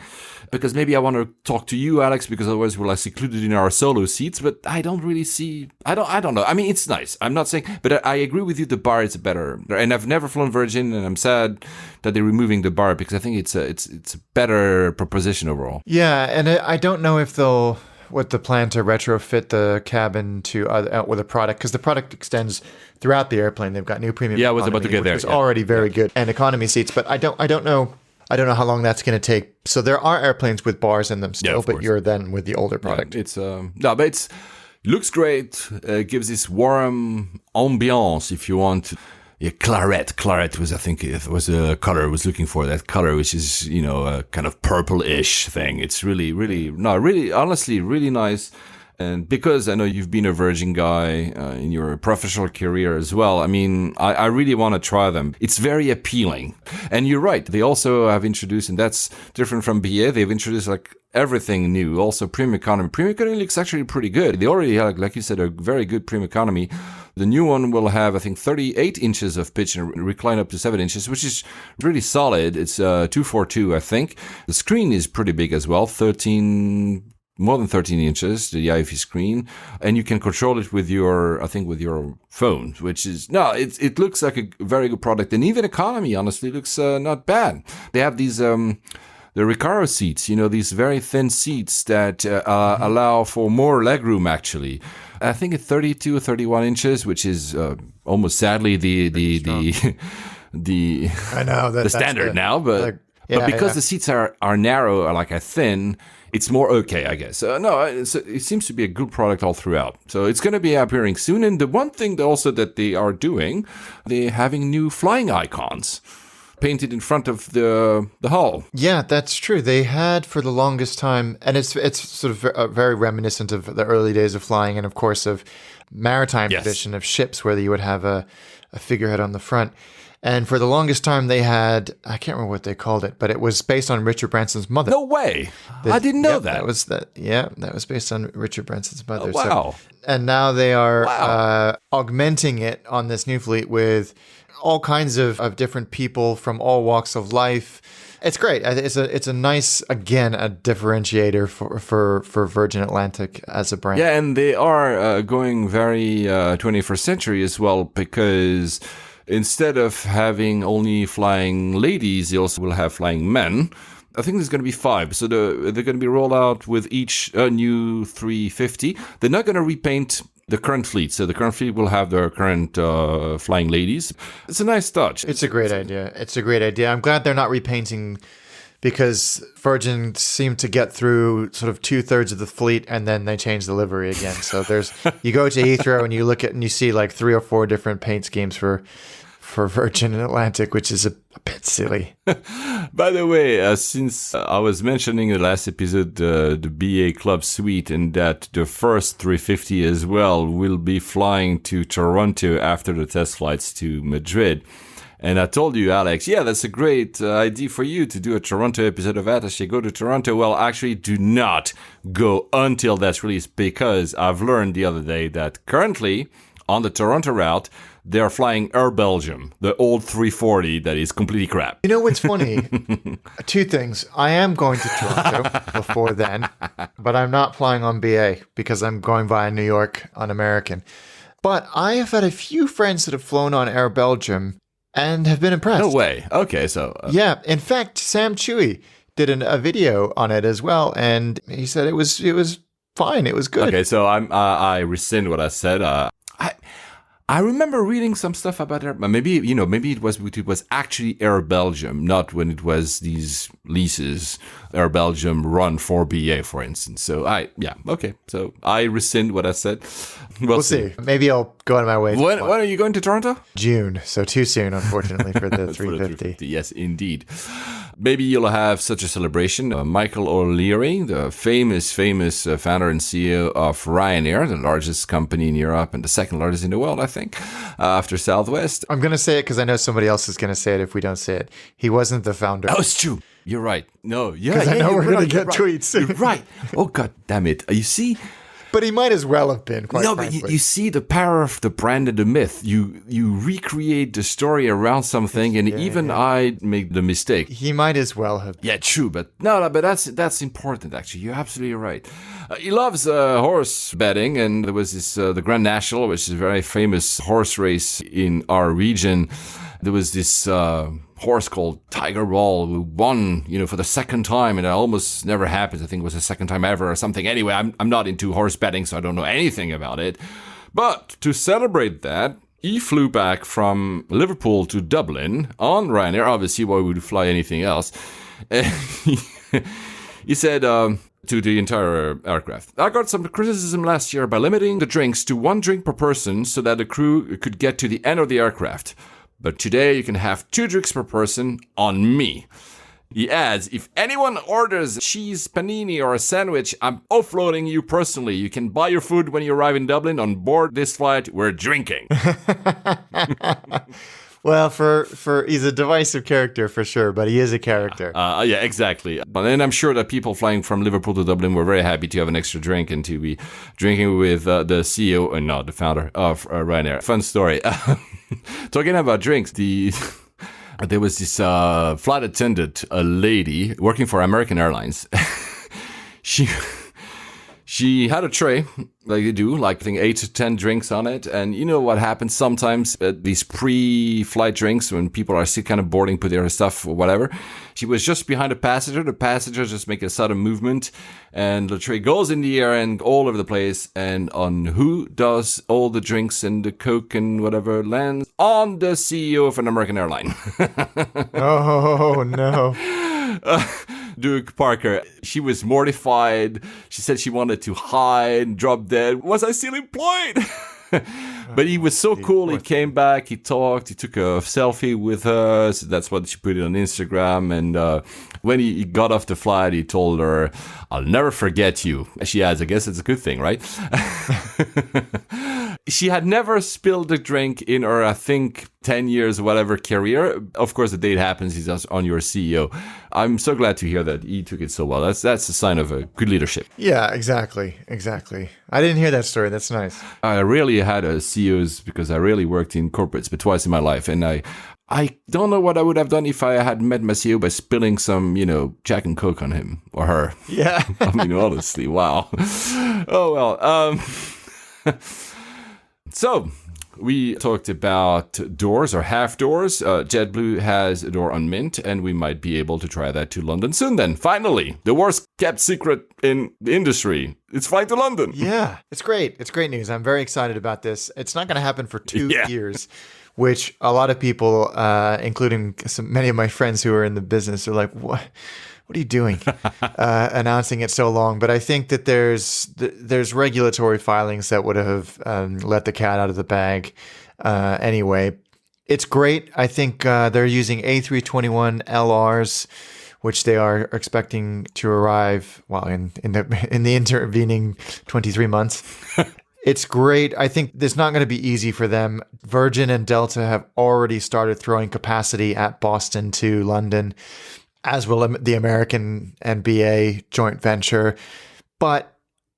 because maybe I want to talk to you, Alex, because otherwise we're like secluded in our solo seats. But I don't really see. I don't know. I mean, it's nice. I'm not saying, but I agree with you. The bar is better, and I've never flown Virgin, and I'm sad that they're removing the bar because I think it's a better proposition overall. Yeah, and I don't know if what the plan to retrofit the cabin to with a product, because the product extends throughout the airplane. They've got new premium. Yeah, I was about to get there. It's already very good, and economy seats, but I don't know. I don't know how long that's going to take. So there are airplanes with bars in them still, but you're then with the older product. Yeah, it looks great. Gives this warm ambiance, if you want. Yeah, claret. Claret was, I think, it was a color I was looking for. That color, which is, a kind of purple-ish thing. It's really, really, honestly, really nice. And because I know you've been a Virgin guy in your professional career as well, I mean, I really want to try them. It's very appealing. And you're right. They also have introduced, and that's different from BA, they've introduced like everything new. Also premium economy. Premium economy looks actually pretty good. They already have, like you said, a very good premium economy. The new one will have, I think, 38 inches of pitch and recline up to 7 inches, which is really solid. It's 242, I think. The screen is pretty big as well, more than 13 inches, the IFE screen, and you can control it with your phone, which is, it looks like a very good product, and even economy, honestly, looks not bad. They have these, the Recaro seats, these very thin seats that allow for more legroom, actually. I think it's 32 or 31 inches, which is almost sadly the I know the standard now, but because the seats are narrow, are like a thin, it's more okay, I guess. It seems to be a good product all throughout. So it's going to be appearing soon. And the one thing also that they are doing, they're having new flying icons painted in front of the hull. Yeah, that's true. They had for the longest time, and it's sort of very reminiscent of the early days of flying and, of course, of maritime tradition of ships where you would have a figurehead on the front. And for the longest time, they had, I can't remember what they called it, but it was based on Richard Branson's mother. No way. I didn't know that. That was based on Richard Branson's mother. Oh, wow. And now they are augmenting it on this new fleet with all kinds of different people from all walks of life. It's great. It's a nice, again, a differentiator for Virgin Atlantic as a brand. Yeah, and they are going very 21st century as well, because instead of having only flying ladies, they also will have flying men. I think there's going to be 5. So they're going to be rolled out with each new 350. They're not going to repaint the current fleet. So the current fleet will have their current flying ladies. It's a nice touch. It's a great idea. I'm glad they're not repainting, because Virgin seemed to get through sort of 2/3 of the fleet and then they change the livery again. So you go to Heathrow and you look at and you see like 3 or 4 different paint schemes for Virgin and Atlantic, which is a bit silly. By the way, since I was mentioning in the last episode the BA Club Suite, and that the first 350 as well will be flying to Toronto after the test flights to Madrid. And I told you, Alex, that's a great idea for you to do a Toronto episode of Attaché. Go to Toronto. Well, actually, do not go until that's released, because I've learned the other day that currently on the Toronto route, they're flying Air Belgium, the old 340 that is completely crap. You know what's funny? 2 things. I am going to Toronto before then, but I'm not flying on BA because I'm going via New York on American. But I have had a few friends that have flown on Air Belgium and have been impressed. No way. Okay, so... Yeah. In fact, Sam Chewy did a video on it as well, and he said it was fine. It was good. Okay, so I rescind what I said. I remember reading some stuff about Air, maybe it was actually Air Belgium, not when it was these leases, Air Belgium run for BA, for instance. So so I rescind what I said. We'll see. Maybe I'll go on my way. When are you going to Toronto? June, so too soon, unfortunately, for the 350. For the 350. Yes, indeed. Maybe you'll have such a celebration. Michael O'Leary, the famous founder and CEO of Ryanair, the largest company in Europe and the second largest in the world, I think, after Southwest. I'm going to say it because I know somebody else is going to say it if we don't say it. He wasn't the founder. Oh, it's true. You're right. No, because I know we're going to get tweets. You're right. Oh, God damn it. You see... But he might as well have been, quite frankly. But you see the power of the brand and the myth. You recreate the story around something, and I make the mistake. He might as well have. Yeah, true, but that's important, actually. You're absolutely right. He loves horse betting, and there was this the Grand National, which is a very famous horse race in our region. There was this horse called Tiger Ball who won, for the second time, and it almost never happens. I think it was the second time ever or something. Anyway, I'm not into horse betting, so I don't know anything about it. But to celebrate that, he flew back from Liverpool to Dublin on Ryanair. Obviously, why would he fly anything else? And he said to the entire aircraft, I got some criticism last year by limiting the drinks to 1 drink per person so that the crew could get to the end of the aircraft. But today you can have 2 drinks per person on me. He adds, if anyone orders cheese panini or a sandwich, I'm offloading you personally. You can buy your food when you arrive in Dublin. On board this flight, we're drinking. Well, for he's a divisive character for sure, but he is a character. Yeah, exactly. And I'm sure that people flying from Liverpool to Dublin were very happy to have an extra drink and to be drinking with the CEO, and not the founder of Ryanair. Fun story. Talking about drinks, there was this flight attendant, a lady working for American Airlines. She had a tray, like you do, like I think 8 to 10 drinks on it. And you know what happens sometimes at these pre-flight drinks when people are still kind of boarding, put their stuff or whatever. She was just behind a passenger. The passenger just make a sudden movement and the tray goes in the air and all over the place. And on who does all the drinks and the Coke and whatever lands? On the CEO of an American airline. Oh, no. Duke Parker, she was mortified. She said she wanted to hide, drop dead. Was I still employed? But he was so cool. He came back, he talked, he took a selfie with her. So that's what she put it on Instagram. And when he got off the flight, he told her, I'll never forget you. She adds, I guess it's a good thing, right? She had never spilled a drink in her, I think, 10 years, whatever, career. Of course, the date happens. He's on your CEO. I'm so glad to hear that he took it so well. That's a sign of a good leadership. Yeah, exactly. I didn't hear that story. That's nice. I really had a CEOs because I really worked in corporates, but twice in my life. And I don't know what I would have done if I had met my CEO by spilling some, Jack and Coke on him or her. Yeah. I mean, honestly, wow. Oh, well. So we talked about doors or half doors. JetBlue has a door on Mint, and we might be able to try that to London soon then. Finally, the worst kept secret in the industry. It's flying to London. Yeah, it's great. It's great news. I'm very excited about this. It's not going to happen for 2 years, which a lot of people, including many of my friends who are in the business, are like, what are you doing announcing it so long? But I think that there's regulatory filings that would have let the cat out of the bag anyway. It's great. I think they're using A321 LRs, which they are expecting to arrive, in the intervening 23 months. It's great. I think it's not going to be easy for them. Virgin and Delta have already started throwing capacity at Boston to London, as will the American and BA joint venture. But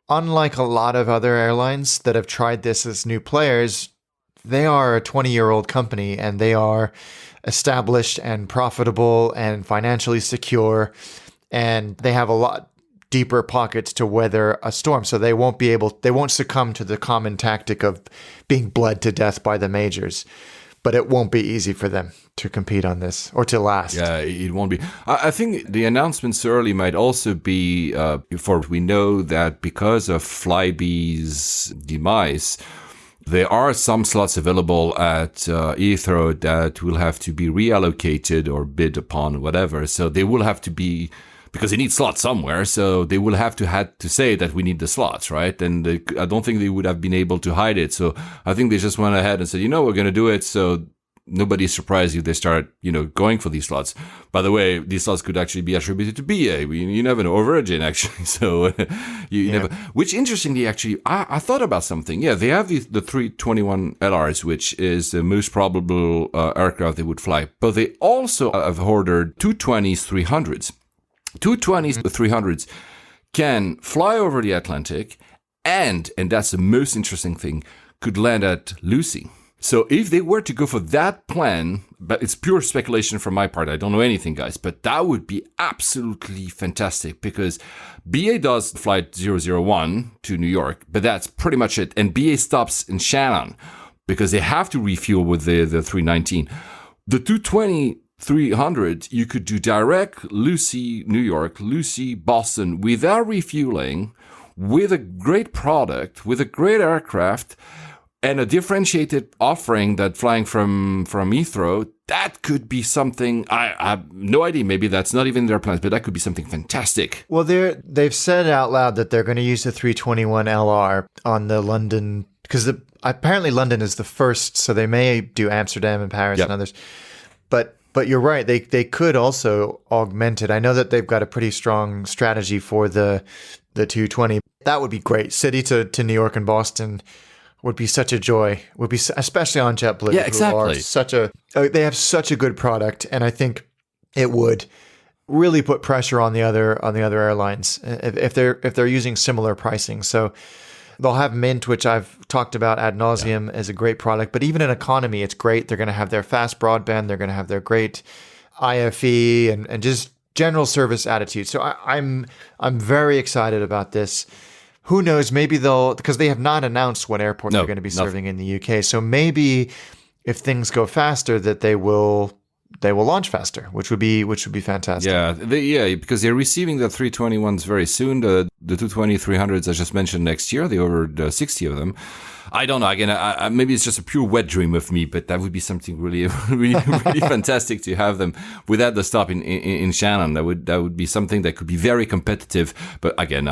unlike a lot of other airlines that have tried this as new players, they are a 20-year-old company and they are established and profitable and financially secure, and they have a lot deeper pockets to weather a storm. So they won't succumb to the common tactic of being bled to death by the majors. But it won't be easy for them to compete on this or to last. Yeah, it won't be. I think the announcements early might also be, for we know that because of Flybe's demise, there are some slots available at Heathrow that will have to be reallocated or bid upon, whatever. So they will have to be, because they need slots somewhere, so they will have to say that we need the slots, right? And I don't think they would have been able to hide it. So I think they just went ahead and said, we're going to do it. So nobody's surprised if they start, going for these slots. By the way, these slots could actually be attributed to BA. You never know, or Virgin, actually. So you never. Which, interestingly, actually, I thought about something. Yeah, they have the 321 LRs, which is the most probable aircraft they would fly. But they also have ordered 220s, 300s. 220s, 300s can fly over the Atlantic and that's the most interesting thing, could land at Lucy. So if they were to go for that plan, but it's pure speculation from my part, I don't know anything, guys, but that would be absolutely fantastic because BA does flight 001 to New York, but that's pretty much it. And BA stops in Shannon because they have to refuel with the 319. The 220 300, you could do direct Lucy, New York, Lucy, Boston without refueling, with a great product, with a great aircraft, and a differentiated offering that flying from Heathrow. That could be something, I have no idea, maybe that's not even their plans, but that could be something fantastic. Well, they've said out loud that they're going to use the 321 LR on the London, because apparently London is the first, so they may do Amsterdam and Paris and others. But But you're right. They could also augment it. I know that they've got a pretty strong strategy for the 220. That would be great. City to New York and Boston would be such a joy. Would be especially on JetBlue. Yeah, exactly. They have such a good product, and I think it would really put pressure on the other airlines if they're using similar pricing. So they'll have Mint, which I've talked about ad nauseum as a great product, but even in economy, it's great. They're going to have their fast broadband. They're going to have their great IFE and just general service attitude. So I'm very excited about this. Who knows? Maybe because they have not announced what airport they're going to be serving in the UK. So maybe if things go faster, that they will launch faster, which would be fantastic. Yeah, because they're receiving the 321s very soon. The 220-300s I just mentioned next year. They ordered 60 of them. I don't know. Again, maybe it's just a pure wet dream of me, but that would be something really, really, really fantastic to have them without the stop in Shannon. That would be something that could be very competitive. But again,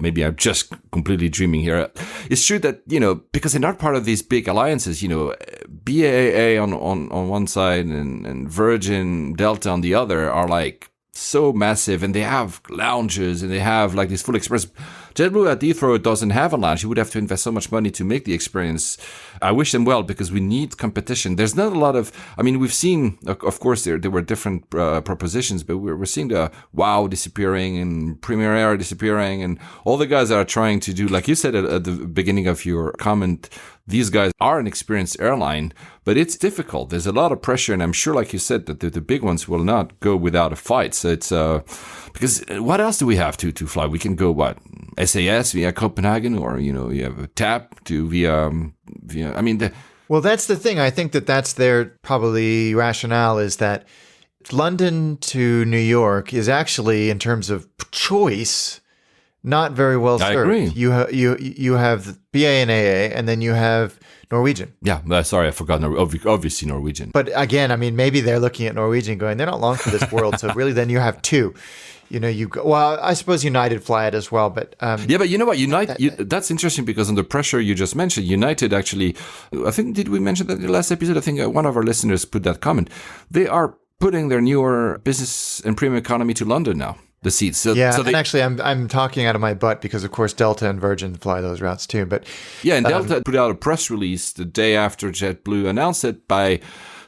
maybe I'm just completely dreaming here. It's true that, because they're not part of these big alliances, BAA on one side and Virgin, Delta on the other are like so massive, and they have lounges and they have like this full experience. JetBlue at Heathrow doesn't have a lounge. You would have to invest so much money to make the experience. I wish them well, because we need competition. There's not a lot of, we've seen, of course, there were different propositions, but we're seeing the WOW disappearing and Premier Air disappearing, and all the guys that are trying to do, like you said at the beginning of your comment, these guys are an experienced airline, but it's difficult. There's a lot of pressure, and I'm sure, like you said, that the big ones will not go without a fight. So it's because what else do we have to fly? We can go SAS via Copenhagen, or you have a TAP to via. Well, that's the thing. I think that's their probably rationale, is that London to New York is actually, in terms of choice, not very well served. I agree. You have BA and AA, and then you have Norwegian. Yeah, sorry, I forgot. Obviously Norwegian. But again, maybe they're looking at Norwegian going, they're not long for this world. So really, then you have two. I suppose United fly it as well, but but you know what, that's interesting, because under pressure you just mentioned, United actually, I think, did we mention that in the last episode? I think one of our listeners put that comment. They are putting their newer business and premium economy to London now. The seats. And actually, I'm talking out of my butt, because of course Delta and Virgin fly those routes too. But and Delta put out a press release the day after JetBlue announced it by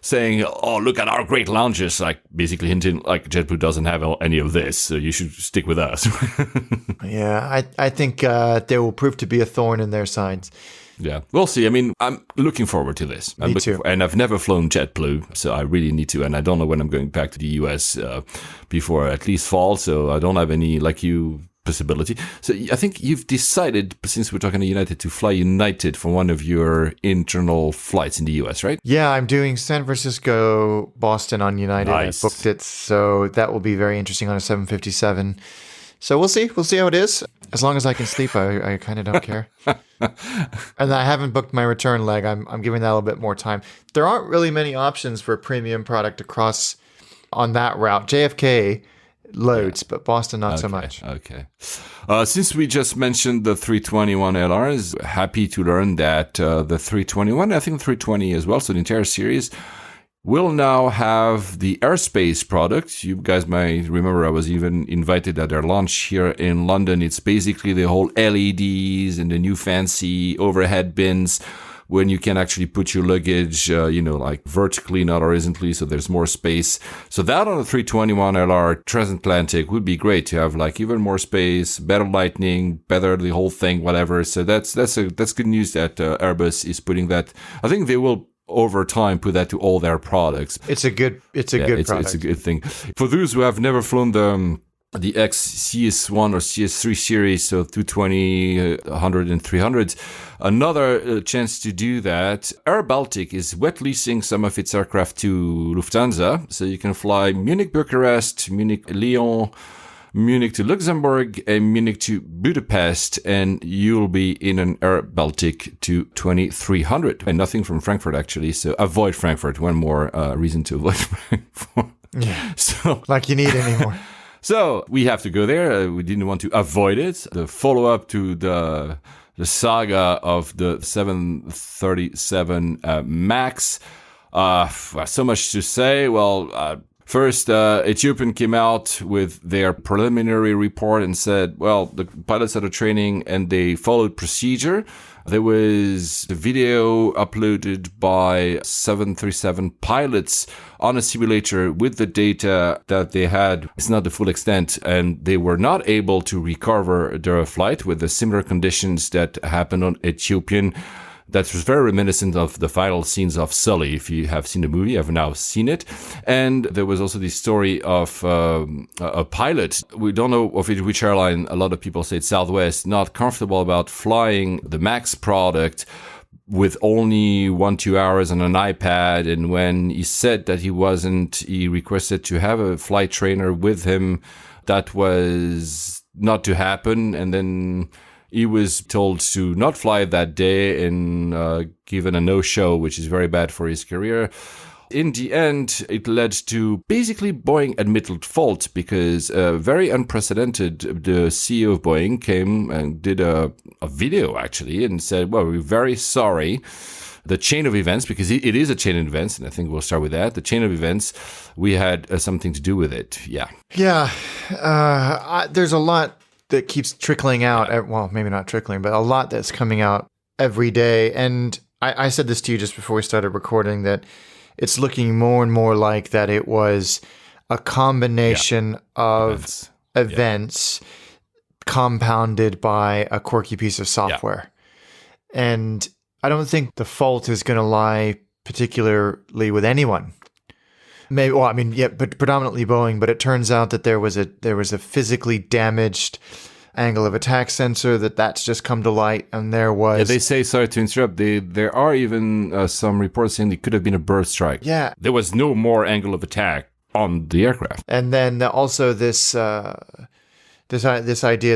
saying, "Oh, look at our great lounges," like basically hinting like JetBlue doesn't have any of this, so you should stick with us. Yeah, I think they will prove to be a thorn in their sides. Yeah, we'll see. I'm looking forward to this. Me too. And I've never flown JetBlue, so I really need to. And I don't know when I'm going back to the US before at least fall, so I don't have any, like you, possibility. So I think you've decided, since we're talking to United, to fly United for one of your internal flights in the US, right? Yeah, I'm doing San Francisco, Boston on United. Nice. I booked it, so that will be very interesting on a 757. So we'll see how it is. As long as I can sleep, I kind of don't care. And I haven't booked my return leg. I'm giving that a little bit more time. There aren't really many options for a premium product across on that route. JFK loads, but Boston not so much. Okay. Since we just mentioned the 321 LRs, happy to learn that the 321, I think 320 as well, so the entire series, will now have the airspace product. You guys might remember I was even invited at their launch here in London. It's basically the whole LEDs and the new fancy overhead bins, when you can actually put your luggage, like vertically, not horizontally, so there's more space. So that on the 321 LR transatlantic would be great to have, like, even more space, better lighting, better the whole thing, whatever. So that's good news that Airbus is putting that. I think they will, over time, put that to all their products. It's a good product. It's a good thing. For those who have never flown the CS1 or CS3 series, so 220, 100 and 300s, another chance to do that. Air Baltic is wet leasing some of its aircraft to Lufthansa, so you can fly Munich-Bucharest, Munich-Lyon, Munich to Luxembourg, and Munich to Budapest, and you'll be in an Air Baltic to 2300. And nothing from Frankfurt, actually, so avoid Frankfurt. One more reason to avoid Frankfurt. Yeah, so like you need anymore. So we have to go there. We didn't want to avoid it. The follow-up to the saga of the 737 MAX. So much to say. Well, first, Ethiopian came out with their preliminary report and said, well, the pilots had a training and they followed procedure. There was a video uploaded by 737 pilots on a simulator with the data that they had. It's not the full extent, and they were not able to recover their flight with the similar conditions that happened on Ethiopian. That was very reminiscent of the final scenes of Sully. If you have seen the movie, I've now seen it. And there was also the story of a pilot. We don't know of which airline. A lot of people say it's Southwest, not comfortable about flying the MAX product with only 1-2 hours on an iPad. And when he said that he requested to have a flight trainer with him. That was not to happen. And then he was told to not fly that day and given a no-show, which is very bad for his career. In the end, it led to basically Boeing admitted fault because very unprecedented, the CEO of Boeing came and did a video actually and said, well, we're very sorry. The chain of events, because it is a chain of events, and I think we'll start with that. The chain of events, we had something to do with it. Yeah. Yeah. There's a lot that keeps trickling out. Well, maybe not trickling, but a lot that's coming out every day. And I said this to you just before we started recording, that it's looking more and more like that it was a combination of events compounded by a quirky piece of software. And I don't think the fault is going to lie particularly with anyone. Maybe, well, I mean, yeah, but predominantly Boeing. But it turns out that there was a physically damaged angle of attack sensor that's just come to light, and there was. Yeah, they say, sorry to interrupt. There are even some reports saying it could have been a bird strike. Yeah, there was no more angle of attack on the aircraft. And then also this idea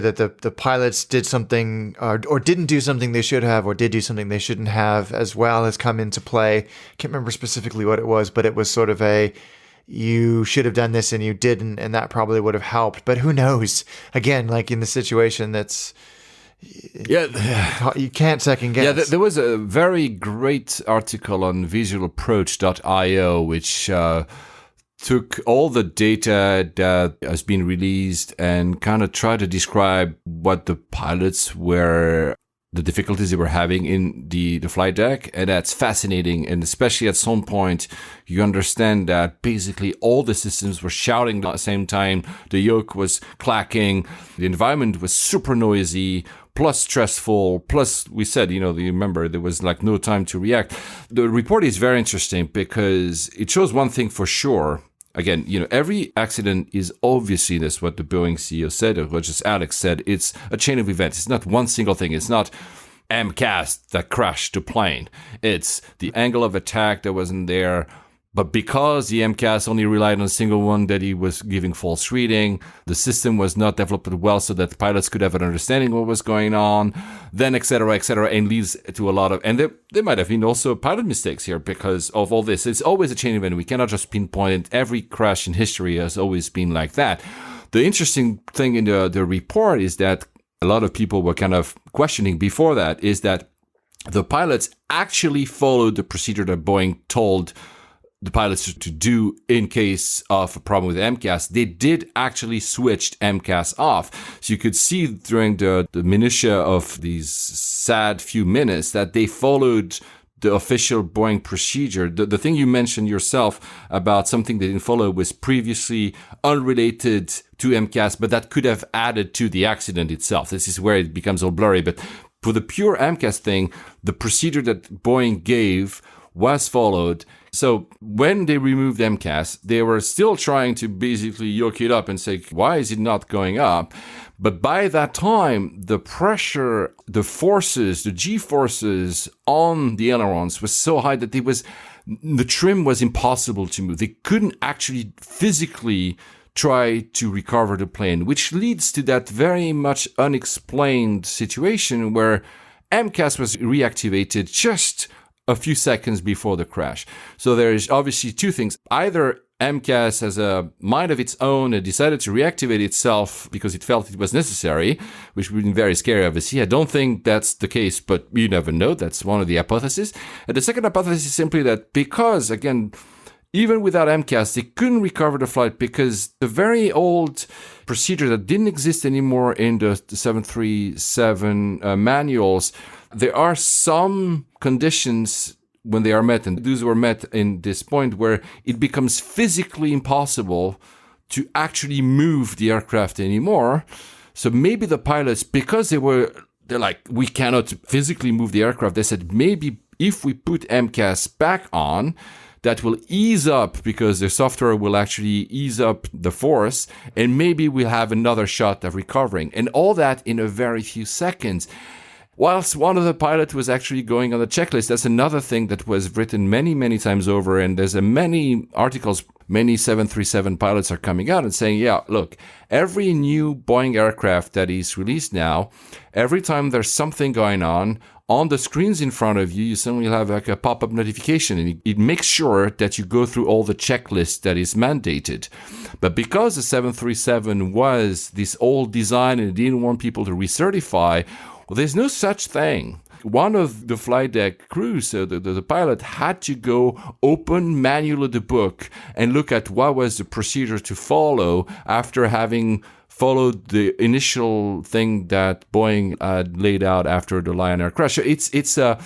that the pilots did something or didn't do something they should have, or did do something they shouldn't have, as well, has come into play. I can't remember specifically what it was, but it was sort of you should have done this and you didn't, and that probably would have helped. But who knows? Again, like in the situation that's... you can't second guess. Yeah, there was a very great article on visualapproach.io, which... took all the data that has been released and kind of tried to describe what the pilots were, the difficulties they were having in the flight deck. And that's fascinating. And especially at some point, you understand that basically all the systems were shouting at the same time. The yoke was clacking. The environment was super noisy, plus stressful, plus we said, you remember, there was like no time to react. The report is very interesting because it shows one thing for sure. Again, every accident is obviously, that's what the Boeing CEO said, or what just Alex said, it's a chain of events. It's not one single thing. It's not MCAS that crashed the plane. It's the angle of attack that wasn't there. But because the MCAS only relied on a single one that he was giving false reading, the system was not developed well so that pilots could have an understanding of what was going on, then et cetera, and leads to a lot of... And there might have been also pilot mistakes here because of all this. It's always a chain event. We cannot just pinpoint it. Every crash in history has always been like that. The interesting thing in the report is that a lot of people were kind of questioning before that, is that the pilots actually followed the procedure that Boeing told the pilots to do in case of a problem with MCAS. They did actually switch MCAS off. So you could see during the minutiae of these sad few minutes that they followed the official Boeing procedure. The thing you mentioned yourself about something they didn't follow was previously unrelated to MCAS, but that could have added to the accident itself. This is where it becomes all blurry. But for the pure MCAS thing, the procedure that Boeing gave was followed. So when they removed MCAS, they were still trying to basically yoke it up and say, why is it not going up? But by that time, the pressure, the forces, the G-forces on the ailerons was so high that the trim was impossible to move. They couldn't actually physically try to recover the plane, which leads to that very much unexplained situation where MCAS was reactivated just a few seconds before the crash. So there is obviously two things. Either MCAS has a mind of its own and decided to reactivate itself because it felt it was necessary, which would be very scary, obviously. I don't think that's the case, but you never know. That's one of the hypotheses. And the second hypothesis is simply that because, again, even without MCAS, they couldn't recover the flight because the very old procedure that didn't exist anymore in the 737 manuals, there are some conditions when they are met, and those were met in this point where it becomes physically impossible to actually move the aircraft anymore. So maybe the pilots, because they're like, we cannot physically move the aircraft, they said maybe if we put MCAS back on, that will ease up because the software will actually ease up the force, and maybe we'll have another shot of recovering. And all that in a very few seconds. Whilst one of the pilots was actually going on the checklist, that's another thing that was written many, many times over. And there's many articles, many 737 pilots are coming out and saying, yeah, look, every new Boeing aircraft that is released now, every time there's something going on the screens in front of you, you suddenly have like a pop-up notification, and it makes sure that you go through all the checklists that is mandated. But because the 737 was this old design and it didn't want people to recertify, well, there's no such thing. One of the flight deck crew, so the pilot, had to go open manually the book and look at what was the procedure to follow after having followed the initial thing that Boeing had laid out after the Lion Air crash. So it's a,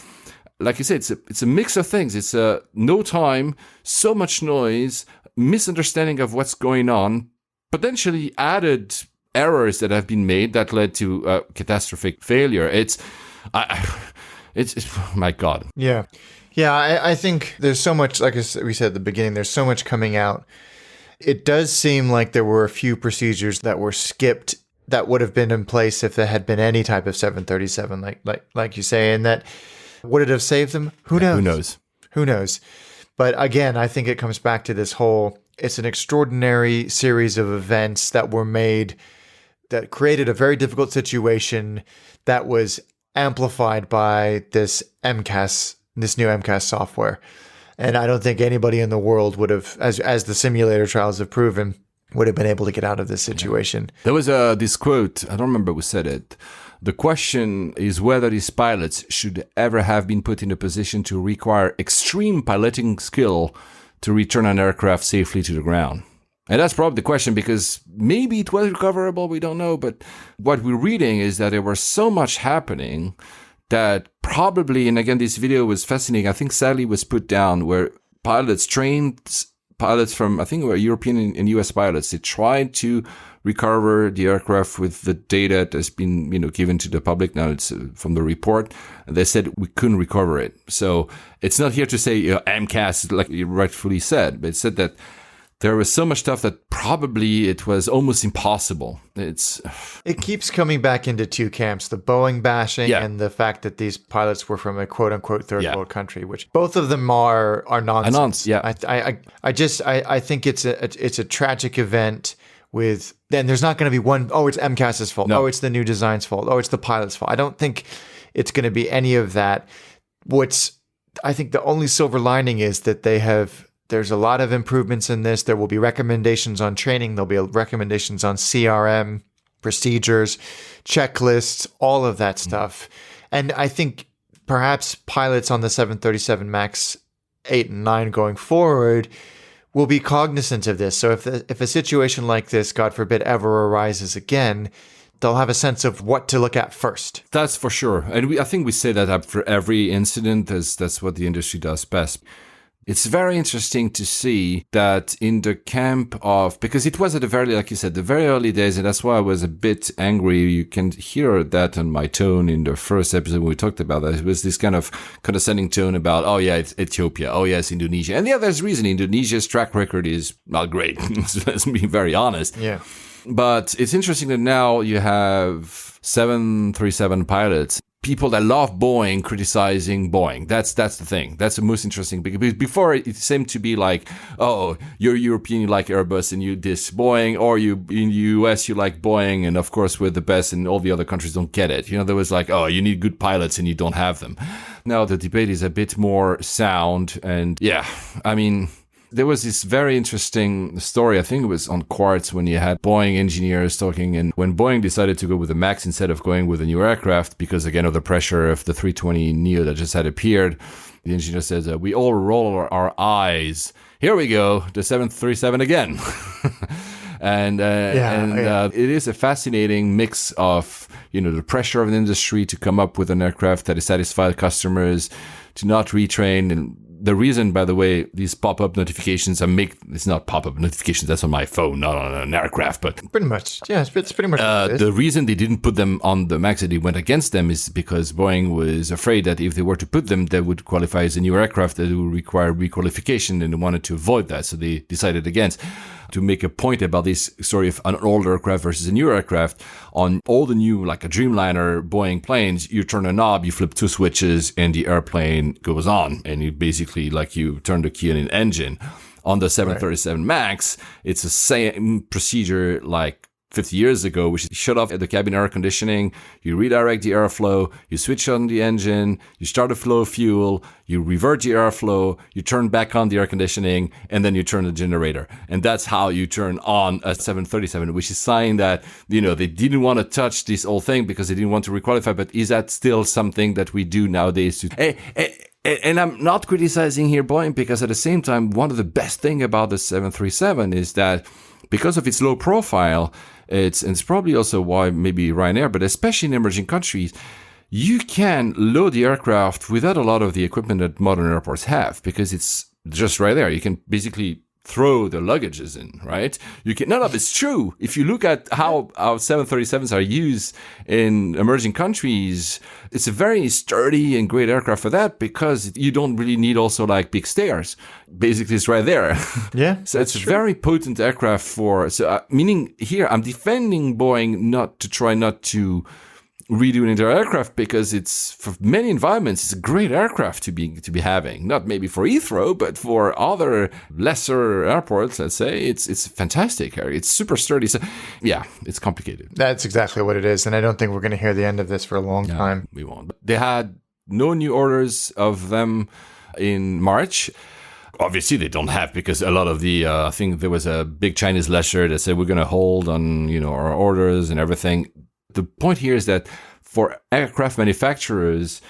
like you said, it's a mix of things. It's no time, so much noise, misunderstanding of what's going on, potentially added errors that have been made that led to catastrophic failure. It's my God. Yeah. I think there's so much, like we said at the beginning, there's so much coming out. It does seem like there were a few procedures that were skipped that would have been in place if there had been any type of 737, like you say, and that would it have saved them? Who knows? Who knows? But again, I think it comes back to this whole, it's an extraordinary series of events that were made that created a very difficult situation that was amplified by this MCAS, this new MCAS software. And I don't think anybody in the world would have, as the simulator trials have proven, would have been able to get out of this situation. There was this quote, I don't remember who said it. The question is whether these pilots should ever have been put in a position to require extreme piloting skill to return an aircraft safely to the ground. And that's probably the question, because maybe it was recoverable, we don't know. But what we're reading is that there was so much happening that probably, and again, this video was fascinating, I think sadly was put down, where pilots from, I think were European and US pilots, they tried to recover the aircraft with the data that's been, given to the public. Now it's from the report. And they said we couldn't recover it. So it's not here to say MCAS, like you rightfully said, but it said that there was so much stuff that probably it was almost impossible. It keeps coming back into two camps, the Boeing bashing and the fact that these pilots were from a quote unquote third world country, which both of them are nonsense. I think it's a tragic event with, then there's not going to be one, it's MCAS's fault. No. It's the new design's fault. It's the pilot's fault. I don't think it's going to be any of that. I think the only silver lining is that there's a lot of improvements in this. There will be recommendations on training. There'll be recommendations on CRM, procedures, checklists, all of that stuff. And I think perhaps pilots on the 737 MAX 8 and 9 going forward will be cognizant of this. So if a situation like this, God forbid, ever arises again, they'll have a sense of what to look at first. That's for sure. And I think we say that up for every incident, as that's what the industry does best. It's very interesting to see that in the camp of, because it was at the very, like you said, the very early days, and that's why I was a bit angry. You can hear that on my tone in the first episode when we talked about that. It was this kind of condescending tone about, it's Ethiopia. It's Indonesia. And there's reason. Indonesia's track record is not great. Let's be very honest. Yeah. But it's interesting that now you have 737 pilots, people that love Boeing criticizing Boeing. That's the thing. That's the most interesting. Because before it seemed to be like, you're European, you like Airbus and you diss Boeing, or you in the US you like Boeing, and of course we're the best and all the other countries don't get it. There was like, you need good pilots and you don't have them. Now the debate is a bit more sound, and There was this very interesting story, I think it was on Quartz, when you had Boeing engineers talking, and when Boeing decided to go with the MAX instead of going with a new aircraft, because again of the pressure of the 320neo that just had appeared, the engineer says, we all roll our eyes. Here we go, the 737 again. And it is a fascinating mix of, the pressure of an industry to come up with an aircraft that is satisfied customers, to not retrain. And the reason, by the way, these pop-up notifications it's not pop-up notifications, that's on my phone, not on an aircraft, but pretty much, yeah, it's pretty much the reason they didn't put them on the MAX, that they went against them, is because Boeing was afraid that if they were to put them, they would qualify as a new aircraft that would require requalification, and they wanted to avoid that, so they decided against. To make a point about this story of an old aircraft versus a new aircraft, on all the new, like a Dreamliner Boeing planes, you turn a knob, you flip two switches, and the airplane goes on. And you basically, like, you turn the key in an engine. On the 737 MAX, it's the same procedure like 50 years ago, which is shut off the cabin air conditioning, you redirect the airflow, you switch on the engine, you start a flow of fuel, you revert the airflow, you turn back on the air conditioning, and then you turn the generator. And that's how you turn on a 737, which is saying that, they didn't want to touch this whole thing because they didn't want to requalify. But is that still something that we do nowadays? And I'm not criticizing here Boeing, because at the same time, one of the best things about the 737 is that because of its low profile, it's probably also why maybe Ryanair, but especially in emerging countries, you can load the aircraft without a lot of the equipment that modern airports have, because it's just right there. You can basically throw the luggages in, right? None of it's true. If you look at how our 737s are used in emerging countries, it's a very sturdy and great aircraft for that, because you don't really need also like big stairs. Basically, it's right there. Yeah. So it's a very potent aircraft meaning here, I'm defending Boeing not to redo an entire aircraft, because it's, for many environments, it's a great aircraft to be having. Not maybe for Heathrow, but for other lesser airports, let's say, it's fantastic. It's super sturdy. So yeah, it's complicated. That's exactly what it is, and I don't think we're going to hear the end of this for a long time. We won't. But they had no new orders of them in March. Obviously, they don't have, because a lot of I think there was a big Chinese lessor that said we're going to hold on, our orders and everything. The point here is that for aircraft manufacturers,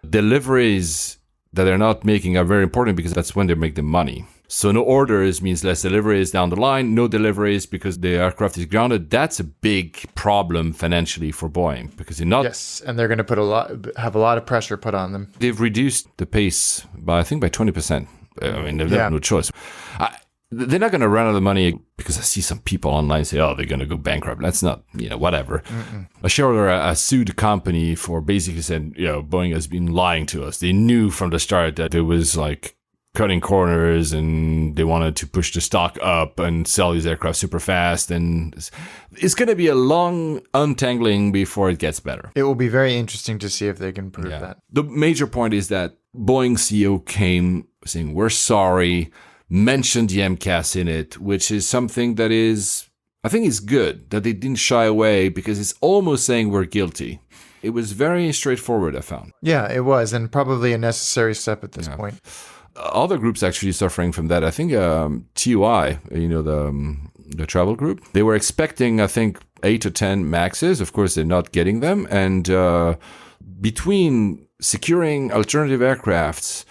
deliveries that they're not making are very important, because that's when they make the money. So no orders means less deliveries down the line. No deliveries because the aircraft is grounded. That's a big problem financially for Boeing, because they're not. Yes, and they're going to have a lot of pressure put on them. They've reduced the pace by 20%. I mean, they have no choice. They're not going to run out of money, because I see some people online say, they're going to go bankrupt. That's not, whatever. Mm-mm. A shareholder sued the company for basically saying, Boeing has been lying to us. They knew from the start that there was like cutting corners, and they wanted to push the stock up and sell these aircraft super fast. And it's going to be a long untangling before it gets better. It will be very interesting to see if they can prove that. The major point is that Boeing CEO came saying, we're sorry, mentioned the MCAS in it, which is something that I think is good, that they didn't shy away, because it's almost saying we're guilty. It was very straightforward, I found. Yeah, it was, and probably a necessary step at this point. Other groups actually suffering from that. I think TUI, the travel group, they were expecting, I think, 8 to 10 MAXs. Of course, they're not getting them. And between securing alternative aircrafts,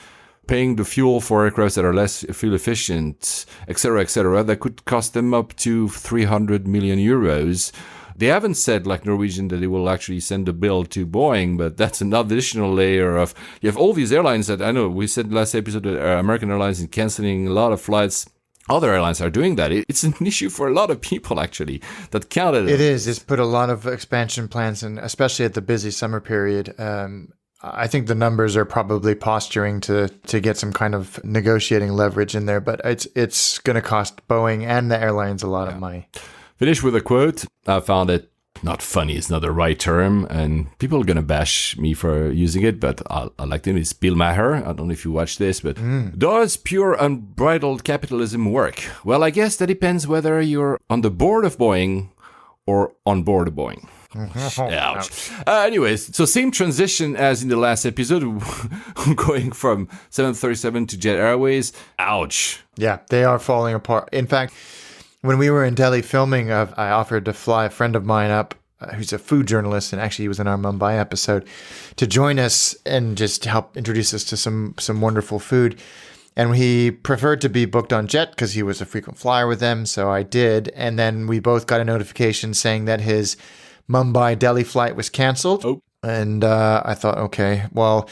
paying the fuel for aircraft that are less fuel efficient, et cetera, that could cost them up to 300 million euros. They haven't said, like Norwegian, that they will actually send a bill to Boeing, but that's an additional layer of, you have all these airlines that, I know, we said last episode that American Airlines is canceling a lot of flights. Other airlines are doing that. It's an issue for a lot of people, actually, that counted. It is. It's put a lot of expansion plans in, especially at the busy summer period. I think the numbers are probably posturing to get some kind of negotiating leverage in there, but it's going to cost Boeing and the airlines a lot of money. Finish with a quote. I found it not funny. It's not the right term, and people are going to bash me for using it, but I like it. It's Bill Maher. I don't know if you watch this, but does pure unbridled capitalism work? Well, I guess that depends whether you're on the board of Boeing or on board of Boeing. Ouch. Anyways, so same transition as in the last episode, going from 737 to Jet Airways. Ouch. Yeah, they are falling apart. In fact, when we were in Delhi filming, I offered to fly a friend of mine up who's a food journalist, and actually he was in our Mumbai episode, to join us and just help introduce us to some wonderful food. And he preferred to be booked on Jet because he was a frequent flyer with them, so I did. And then we both got a notification saying that his Mumbai-Delhi flight was canceled. Oh. And I thought, okay, well,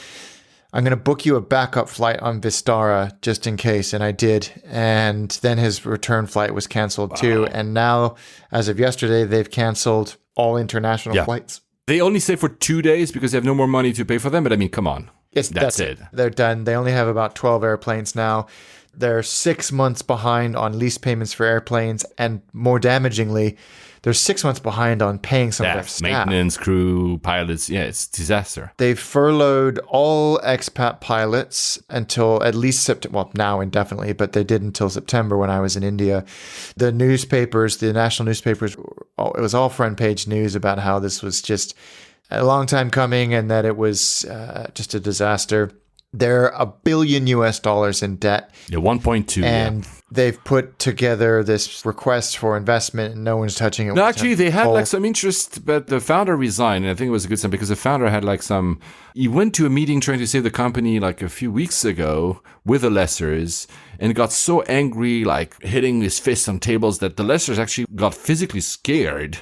I'm going to book you a backup flight on Vistara just in case. And I did. And then his return flight was canceled too. And now, as of yesterday, they've canceled all international flights. They only stay for 2 days because they have no more money to pay for them. But I mean, come on. Yes, that's it. They're done. They only have about 12 airplanes now. They're 6 months behind on lease payments for airplanes. And more damagingly, they're 6 months behind on paying some of their staff. Maintenance, crew, pilots. Yeah, it's a disaster. They've furloughed all expat pilots until at least September. Well, now indefinitely, but they did until September when I was in India. The newspapers, the national newspapers, it was all front page news about how this was just a long time coming and that it was just a disaster. They're $1 billion in debt. Yeah, 1.2. And they've put together this request for investment and no one's touching it. No, actually, they had like some interest, but the founder resigned. And I think it was a good sign because the founder had like he went to a meeting trying to save the company like a few weeks ago with the lessors and got so angry, like hitting his fist on tables, that the lessors actually got physically scared.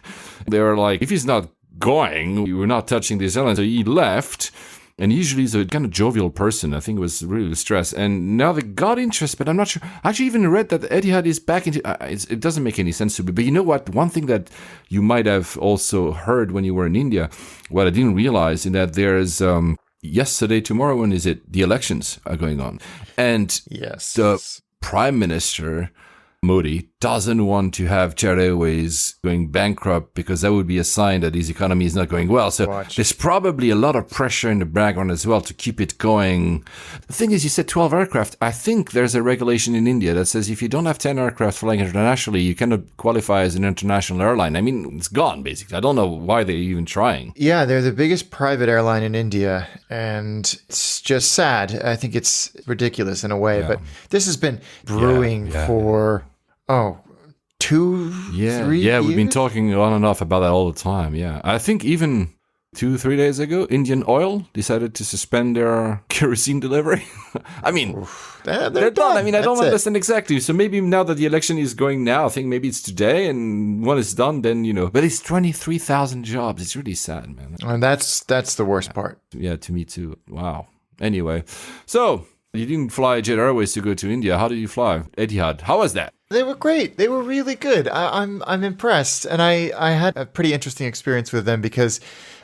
They were like, if he's not going, we're not touching this airline. So he left. And usually he's a kind of jovial person. I think it was really stressed. And now they got interest, but I'm not sure. I actually even read that Etihad is back into it doesn't make any sense to me. But you know what? One thing that you might have also heard when you were in India, what I didn't realize, is that there's yesterday, tomorrow, when is it? The elections are going on. And the Prime Minister Modi doesn't want to have Jet Airways going bankrupt because that would be a sign that his economy is not going well. So there's probably a lot of pressure in the background as well to keep it going. The thing is, you said 12 aircraft. I think there's a regulation in India that says if you don't have 10 aircraft flying internationally, you cannot qualify as an international airline. I mean, it's gone, basically. I don't know why they're even trying. Yeah, they're the biggest private airline in India, and it's just sad. I think it's ridiculous in a way, but this has been brewing for... 2, 3 years? Yeah, we've been talking on and off about that all the time. Yeah, I think even 2-3 days ago, Indian Oil decided to suspend their kerosene delivery. I mean, they're done. I mean, I don't understand exactly. So maybe now that the election is going now, I think maybe it's today, and when it's done, then, but it's 23,000 jobs. It's really sad, man. And that's the worst part. Yeah, to me too. Wow. Anyway, so you didn't fly Jet Airways to go to India. How did you fly? Etihad. How was that? They were great. They were really good. I'm impressed. And I had a pretty interesting experience with them because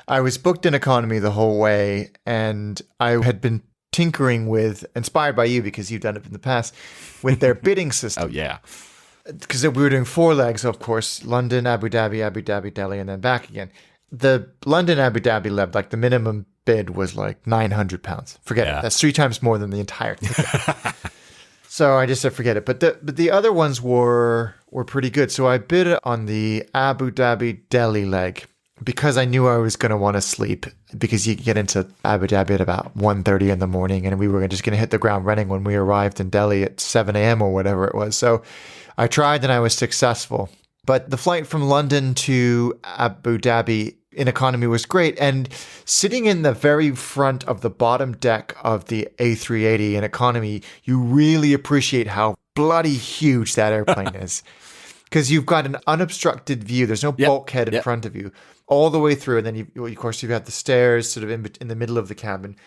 I was booked in economy the whole way. And I had been tinkering with, inspired by you because you've done it in the past, with their bidding system. Oh, yeah. Because we were doing 4 legs, of course. London, Abu Dhabi, Delhi, and then back again. The London, Abu Dhabi leg, like the minimum bid was like £900. Forget it. That's 3 times more than the entire ticket. So I just said, forget it. But the other ones were pretty good. So I bid on the Abu Dhabi Delhi leg because I knew I was going to want to sleep, because you get into Abu Dhabi at about 1:30 in the morning, and we were just going to hit the ground running when we arrived in Delhi at 7 a.m. or whatever it was. So I tried and I was successful. But the flight from London to Abu Dhabi in economy was great. And sitting in the very front of the bottom deck of the A380 in economy, you really appreciate how bloody huge that airplane is. Because you've got an unobstructed view. There's no bulkhead in front of you all the way through. And then, of course, you've got the stairs sort of in the middle of the cabin.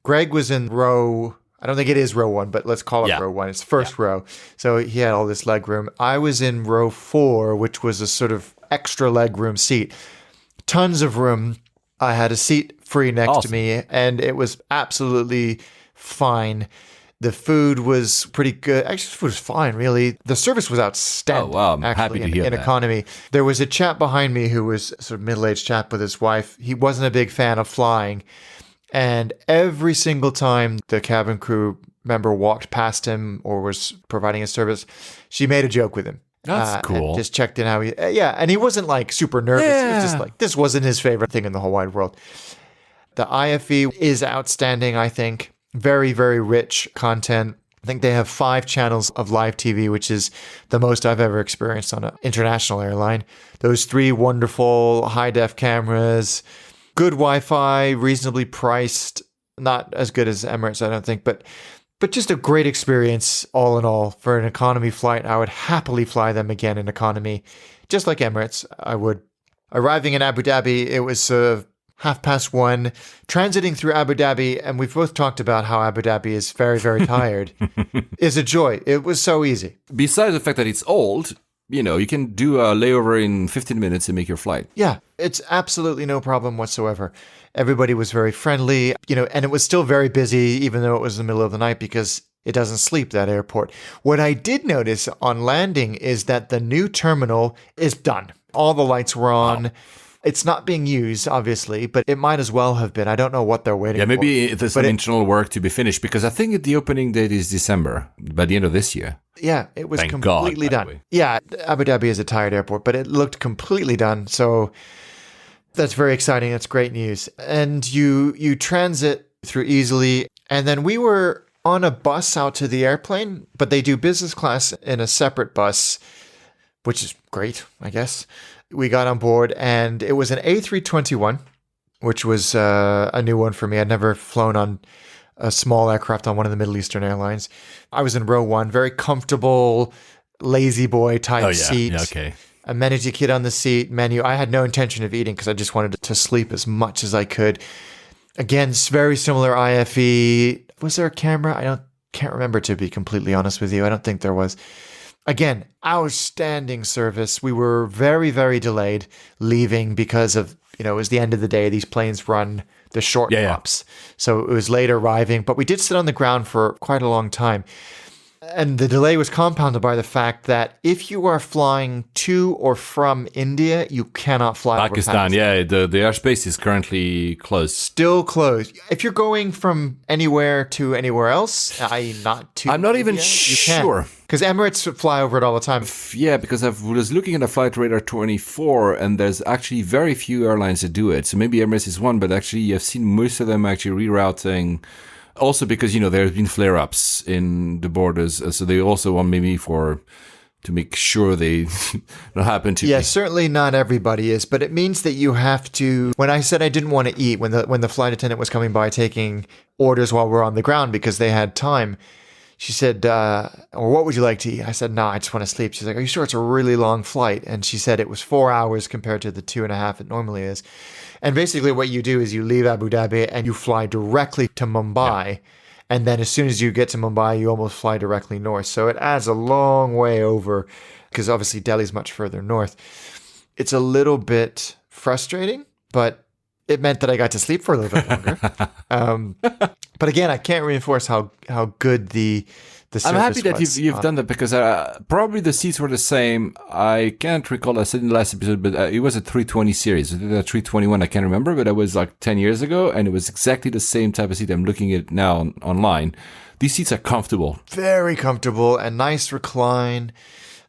Greg was in row... I don't think it is row 1, but let's call it row 1. It's first row. So he had all this leg room. I was in row 4, which was a sort of extra leg room seat. Tons of room. I had a seat free next to me, and it was absolutely fine. The food was pretty good. Actually, the food was fine, really. The service was outstanding. Oh, wow. I'm happy to hear that. In economy. There was a chap behind me who was sort of middle-aged chap with his wife. He wasn't a big fan of flying. And every single time the cabin crew member walked past him or was providing a service, she made a joke with him. That's cool. And just checked in how he, and he wasn't like super nervous. It was just like, this wasn't his favorite thing in the whole wide world. The IFE is outstanding, I think. Very, very rich content. I think they have 5 channels of live TV, which is the most I've ever experienced on an international airline. Those 3 wonderful high-def cameras, good Wi-Fi, reasonably priced, not as good as Emirates, I don't think, but just a great experience all in all for an economy flight. I would happily fly them again in economy, just like Emirates. I would. Arriving in Abu Dhabi, it was 1:30, transiting through Abu Dhabi, and we've both talked about how Abu Dhabi is very, very tired, is a joy. It was so easy. Besides the fact that it's old, you can do a layover in 15 minutes and make your flight. Yeah, it's absolutely no problem whatsoever. Everybody was very friendly, and it was still very busy, even though it was the middle of the night, because it doesn't sleep, that airport. What I did notice on landing is that the new terminal is done. All the lights were on. Wow. It's not being used, obviously, but it might as well have been. I don't know what they're waiting for. Yeah, maybe there's some internal work to be finished, because I think the opening date is December, by the end of this year. Yeah, it was completely done. Yeah, Abu Dhabi is a tired airport, but it looked completely done. So that's very exciting. That's great news. And you transit through easily. And then we were on a bus out to the airplane, but they do business class in a separate bus, which is great, I guess. We got on board, and it was an A321, which was a new one for me. I'd never flown on a small aircraft on one of the Middle Eastern airlines. I was in row 1, very comfortable, lazy boy type seat. Yeah, okay. Amenity kit on the seat, menu. I had no intention of eating because I just wanted to sleep as much as I could. Again, very similar IFE. Was there a camera? Can't remember, to be completely honest with you. I don't think there was. Again, outstanding service. We were very, very delayed leaving because of, it was the end of the day. These planes run the short hops. So it was late arriving, but we did sit on the ground for quite a long time. And the delay was compounded by the fact that if you are flying to or from India, you cannot fly over Pakistan. Yeah, the airspace is currently closed. Still closed. If you're going from anywhere to anywhere else, i.e. not to I'm not India, even sure. Because Emirates fly over it all the time. Yeah, because I was looking at the Flight Radar 24, and there's actually very few airlines that do it. So maybe Emirates is one, but actually I've seen most of them actually rerouting. Also because, there's been flare-ups in the borders, so they also want maybe to make sure they don't happen to. Yeah, certainly not everybody is, but it means that you have to. When I said I didn't want to eat, when the flight attendant was coming by taking orders while we're on the ground because they had time, she said, or what would you like to eat? I said, no, I just want to sleep. She's like, are you sure it's a really long flight? And she said it was 4 hours compared to the 2.5 it normally is. And basically what you do is you leave Abu Dhabi and you fly directly to Mumbai. Yeah. And then as soon as you get to Mumbai, you almost fly directly north. So it adds a long way over because obviously Delhi's much further north. It's a little bit frustrating, but it meant that I got to sleep for a little bit longer. But again, I can't reinforce how good the service was. I'm happy that you've done that because probably the seats were the same. I can't recall, I said in the last episode, but it was a 320 series. I did a 321, I can't remember, but it was like 10 years ago, and it was exactly the same type of seat. I'm looking at it now online. These seats are comfortable. Very comfortable and nice recline.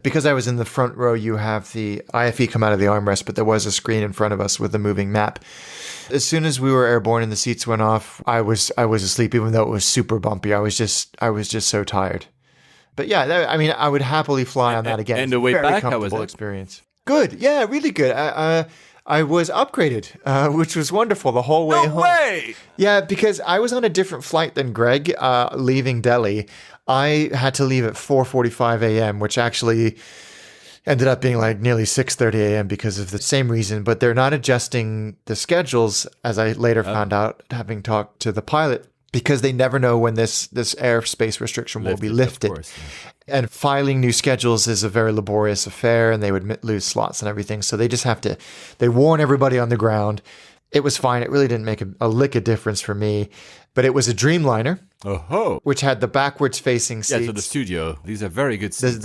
Because I was in the front row, you have the IFE come out of the armrest, but there was a screen in front of us with a moving map. As soon as we were airborne and the seats went off, I was asleep, even though it was super bumpy. I was just so tired. But yeah, I would happily fly on that again. And the way very back, comfortable how was it? Experience. Good, yeah, really good. I was upgraded, which was wonderful the whole way home. No way! Yeah, because I was on a different flight than Greg, leaving Delhi. I had to leave at 4:45 a.m., which actually ended up being like nearly 6:30 a.m. because of the same reason. But they're not adjusting the schedules, as I later found out, having talked to the pilot, because they never know when this airspace restriction will be lifted. Of course, yeah. And filing new schedules is a very laborious affair, and they would lose slots and everything. So they just have to, they warn everybody on the ground. It was fine. It really didn't make a lick of difference for me. But it was a Dreamliner, which had the backwards facing seats. Yeah, so the studio. These are very good seats.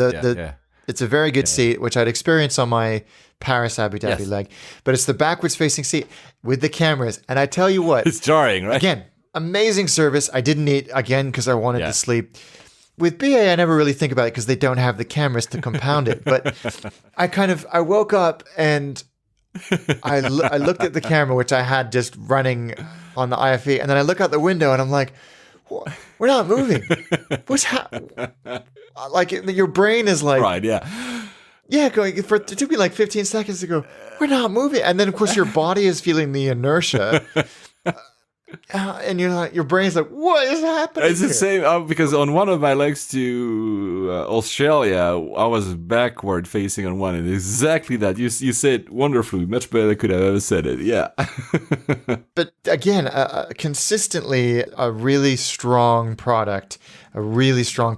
It's a very good seat, which I'd experienced on my Paris Abu Dhabi leg. But it's the backwards facing seat with the cameras. And I tell you what. It's jarring, right? Again, amazing service. I didn't eat again because I wanted to sleep. With BA, I never really think about it because they don't have the cameras to compound it. But I woke up and I looked at the camera, which I had just running on the IFE, and then I look out the window and I'm like, we're not moving. What's happening? Like your brain is like, Right, yeah. Yeah, it took me like 15 seconds to go, we're not moving. And then, of course, your body is feeling the inertia. And you're like, your brain's like, what is happening? It's the same because on one of my legs to Australia, I was backward facing on one, and exactly that. You said wonderfully, much better than I could have ever said it. Yeah. But again, consistently a really strong product, really strong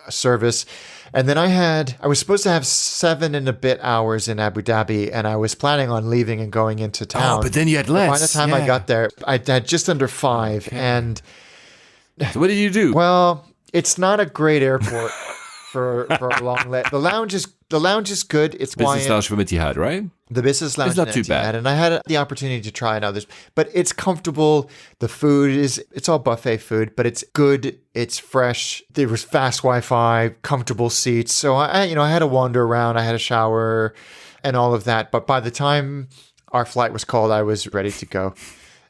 service. And then I was supposed to have 7 and a bit hours in Abu Dhabi, and I was planning on leaving and going into town. Oh, but then you had less. By the time I got there, I had just under 5. Okay. And so what did you do? Well, it's not a great airport for a long leg. The lounge is good. It's business lounge from Etihad, right? The business lounge. It's not too bad. And I had the opportunity to try others, but it's comfortable. The food it's all buffet food, but it's good. It's fresh. There was fast Wi-Fi, comfortable seats. So I had to wander around. I had a shower and all of that. But by the time our flight was called, I was ready to go.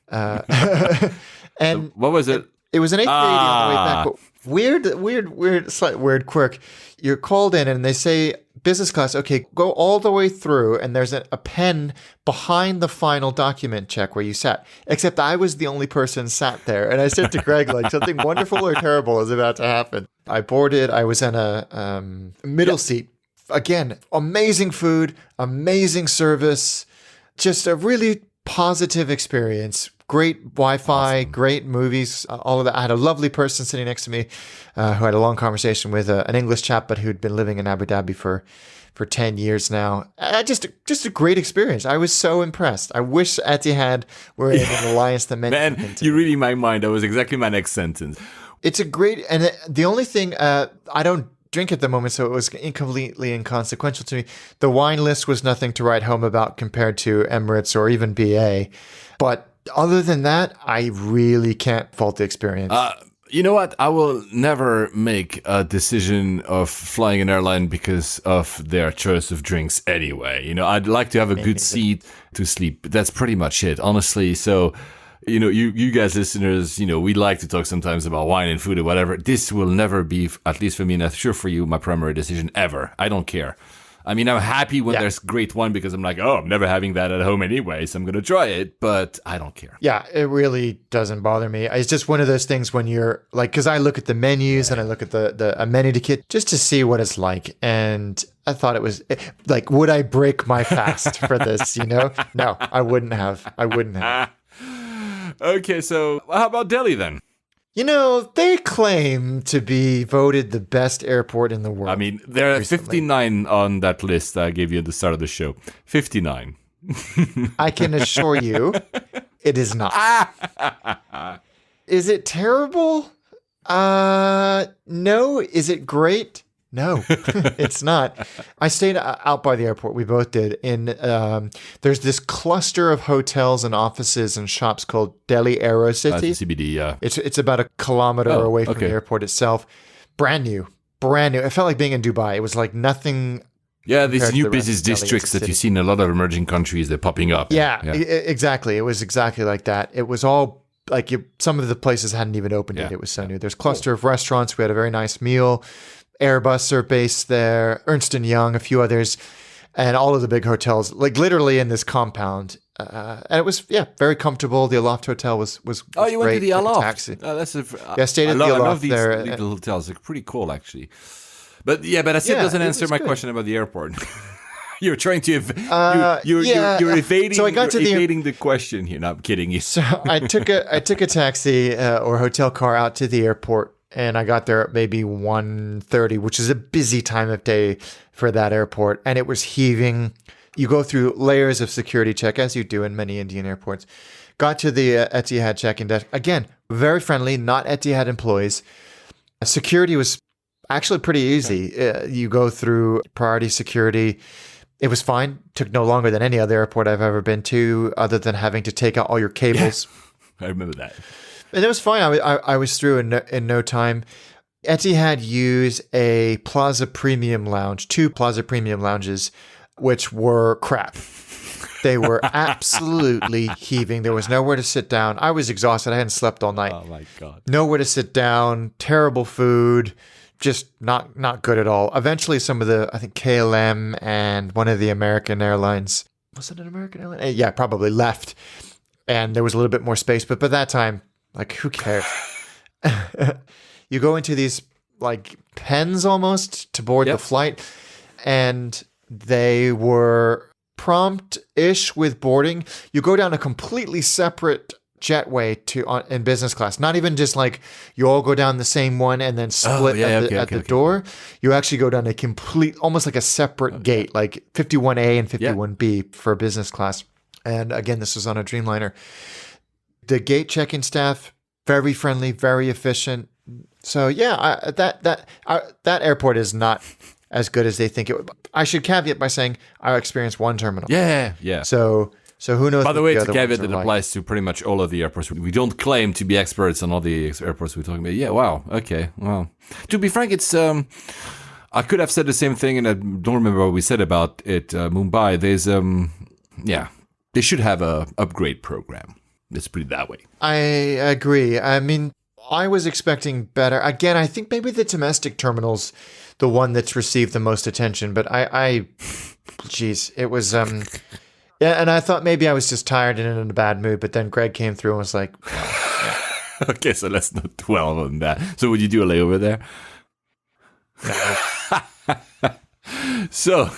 And so what was it? It was an A380 on the way back. But slight weird quirk. You're called in and they say, business class, okay, go all the way through, and there's a pen behind the final document check where you sat. Except I was the only person sat there, and I said to Greg, like, something wonderful or terrible is about to happen. I boarded. I was in a middle seat. Again, amazing food, amazing service, just a really positive experience. Great Wi-Fi, awesome. Great movies, all of that. I had a lovely person sitting next to me who had a long conversation with an English chap, but who'd been living in Abu Dhabi for 10 years now. Just a great experience. I was so impressed. I wish Etihad were in an alliance that meant Man, you're reading my mind. That was exactly my next sentence. It's a great, and the only thing, I don't drink at the moment, so it was completely inconsequential to me. The wine list was nothing to write home about compared to Emirates or even BA, but other than that, I really can't fault the experience. You know what? I will never make a decision of flying an airline because of their choice of drinks anyway. I'd like to have a good seat to sleep. But that's pretty much it, honestly. So, you guys listeners, we like to talk sometimes about wine and food or whatever. This will never be, at least for me, and I'm sure for you, my primary decision ever. I don't care. I mean, I'm happy when there's great wine because I'm like, I'm never having that at home anyway, so I'm going to try it, but I don't care. Yeah, it really doesn't bother me. It's just one of those things when you're like, because I look at the menus and I look at the amenity kit just to see what it's like. And I thought it was like, would I break my fast for this, No, I wouldn't have. Okay, so how about Delhi then? They claim to be voted the best airport in the world. I mean, there are 59 on that list I gave you at the start of the show. 59. I can assure you, it is not. Is it terrible? No. Is it great? No, it's not. I stayed out by the airport. We both did. There's this cluster of hotels and offices and shops called Delhi Aerocity. That's the CBD, yeah. It's about a kilometer away from the airport itself. Brand new. It felt like being in Dubai. It was like nothing. Yeah, these new business districts that you see in a lot of emerging countries, they're popping up. Yeah. Exactly. It was exactly like that. It was all like some of the places hadn't even opened yet. It was so new. There's a cluster of restaurants. We had a very nice meal. Airbus are based there, Ernst & Young, a few others, and all of the big hotels, like literally in this compound. And it was, very comfortable. The Aloft Hotel was you went to the Aloft? Taxi. I stayed at the Aloft. I love these little hotels. They're pretty cool, actually. But that still doesn't answer my question about the airport. You're trying to you're evading. So I got to evading the question here. No, I'm kidding you. So I took a taxi or hotel car out to the airport. And I got there at maybe 1:30, which is a busy time of day for that airport. And it was heaving. You go through layers of security check, as you do in many Indian airports. Got to the Etihad check-in desk. Again, very friendly, not Etihad employees. Security was actually pretty easy. You go through priority security. It was fine. Took no longer than any other airport I've ever been to, other than having to take out all your cables. I remember that. And it was fine. I was through in no time. Etihad use a Plaza Premium lounge, 2 Plaza Premium lounges, which were crap. They were absolutely heaving. There was nowhere to sit down. I was exhausted. I hadn't slept all night. Oh my God. Nowhere to sit down. Terrible food. Just not good at all. Eventually, some of the, I think KLM and one of the American airlines, was it an American airline? Yeah, probably left. And there was a little bit more space. But by that time, like, who cares? You go into these like pens almost to board the flight, and they were prompt-ish with boarding. You go down a completely separate jetway in business class. Not even just like you all go down the same one and then split at the door. You actually go down a complete, almost like a separate gate, like 51A and 51B for business class. And again, this was on a Dreamliner. The gate check-in staff, very friendly, very efficient. So yeah, that airport is not as good as they think it would. I should caveat by saying I experienced one terminal. Yeah. So who knows? By the way, it's a caveat that like. applies to pretty much all of the airports. We don't claim to be experts on all the airports we're talking about. Yeah, wow. Okay, well. To be frank, it's... I could have said the same thing, and I don't remember what we said about it. Mumbai, there's... they should have a upgrade program. Let's put it that way. I agree. I mean, I was expecting better. Again, I think maybe the domestic terminal's the one that's received the most attention, but geez, it was... Yeah, and I thought maybe I was just tired and in a bad mood, but then Greg came through and was like, well, yeah. Okay, so let's not dwell on that. So would you do a layover there? No. So,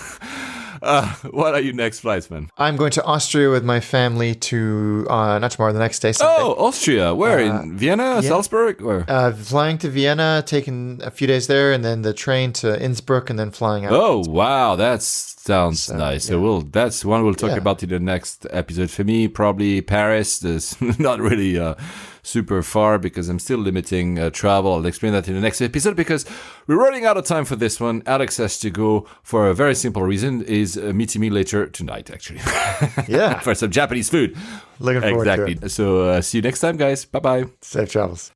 what are your next flights, man? I'm going to Austria with my family to, not tomorrow, the next day, Sunday. Oh, Austria. Where? In Vienna? Yeah. Salzburg? Or? Flying to Vienna, taking a few days there, and then the train to Innsbruck, and then flying out. Oh, wow. That sounds nice. Yeah. So that's one we'll talk about in the next episode. For me, probably Paris. There's not really super far because I'm still limiting travel. I'll explain that in the next episode because we're running out of time for this one. Alex has to go for a very simple reason, is meeting me later tonight, actually. Yeah. For some Japanese food. Looking forward to it. So see you next time, guys. Bye-bye. Safe travels.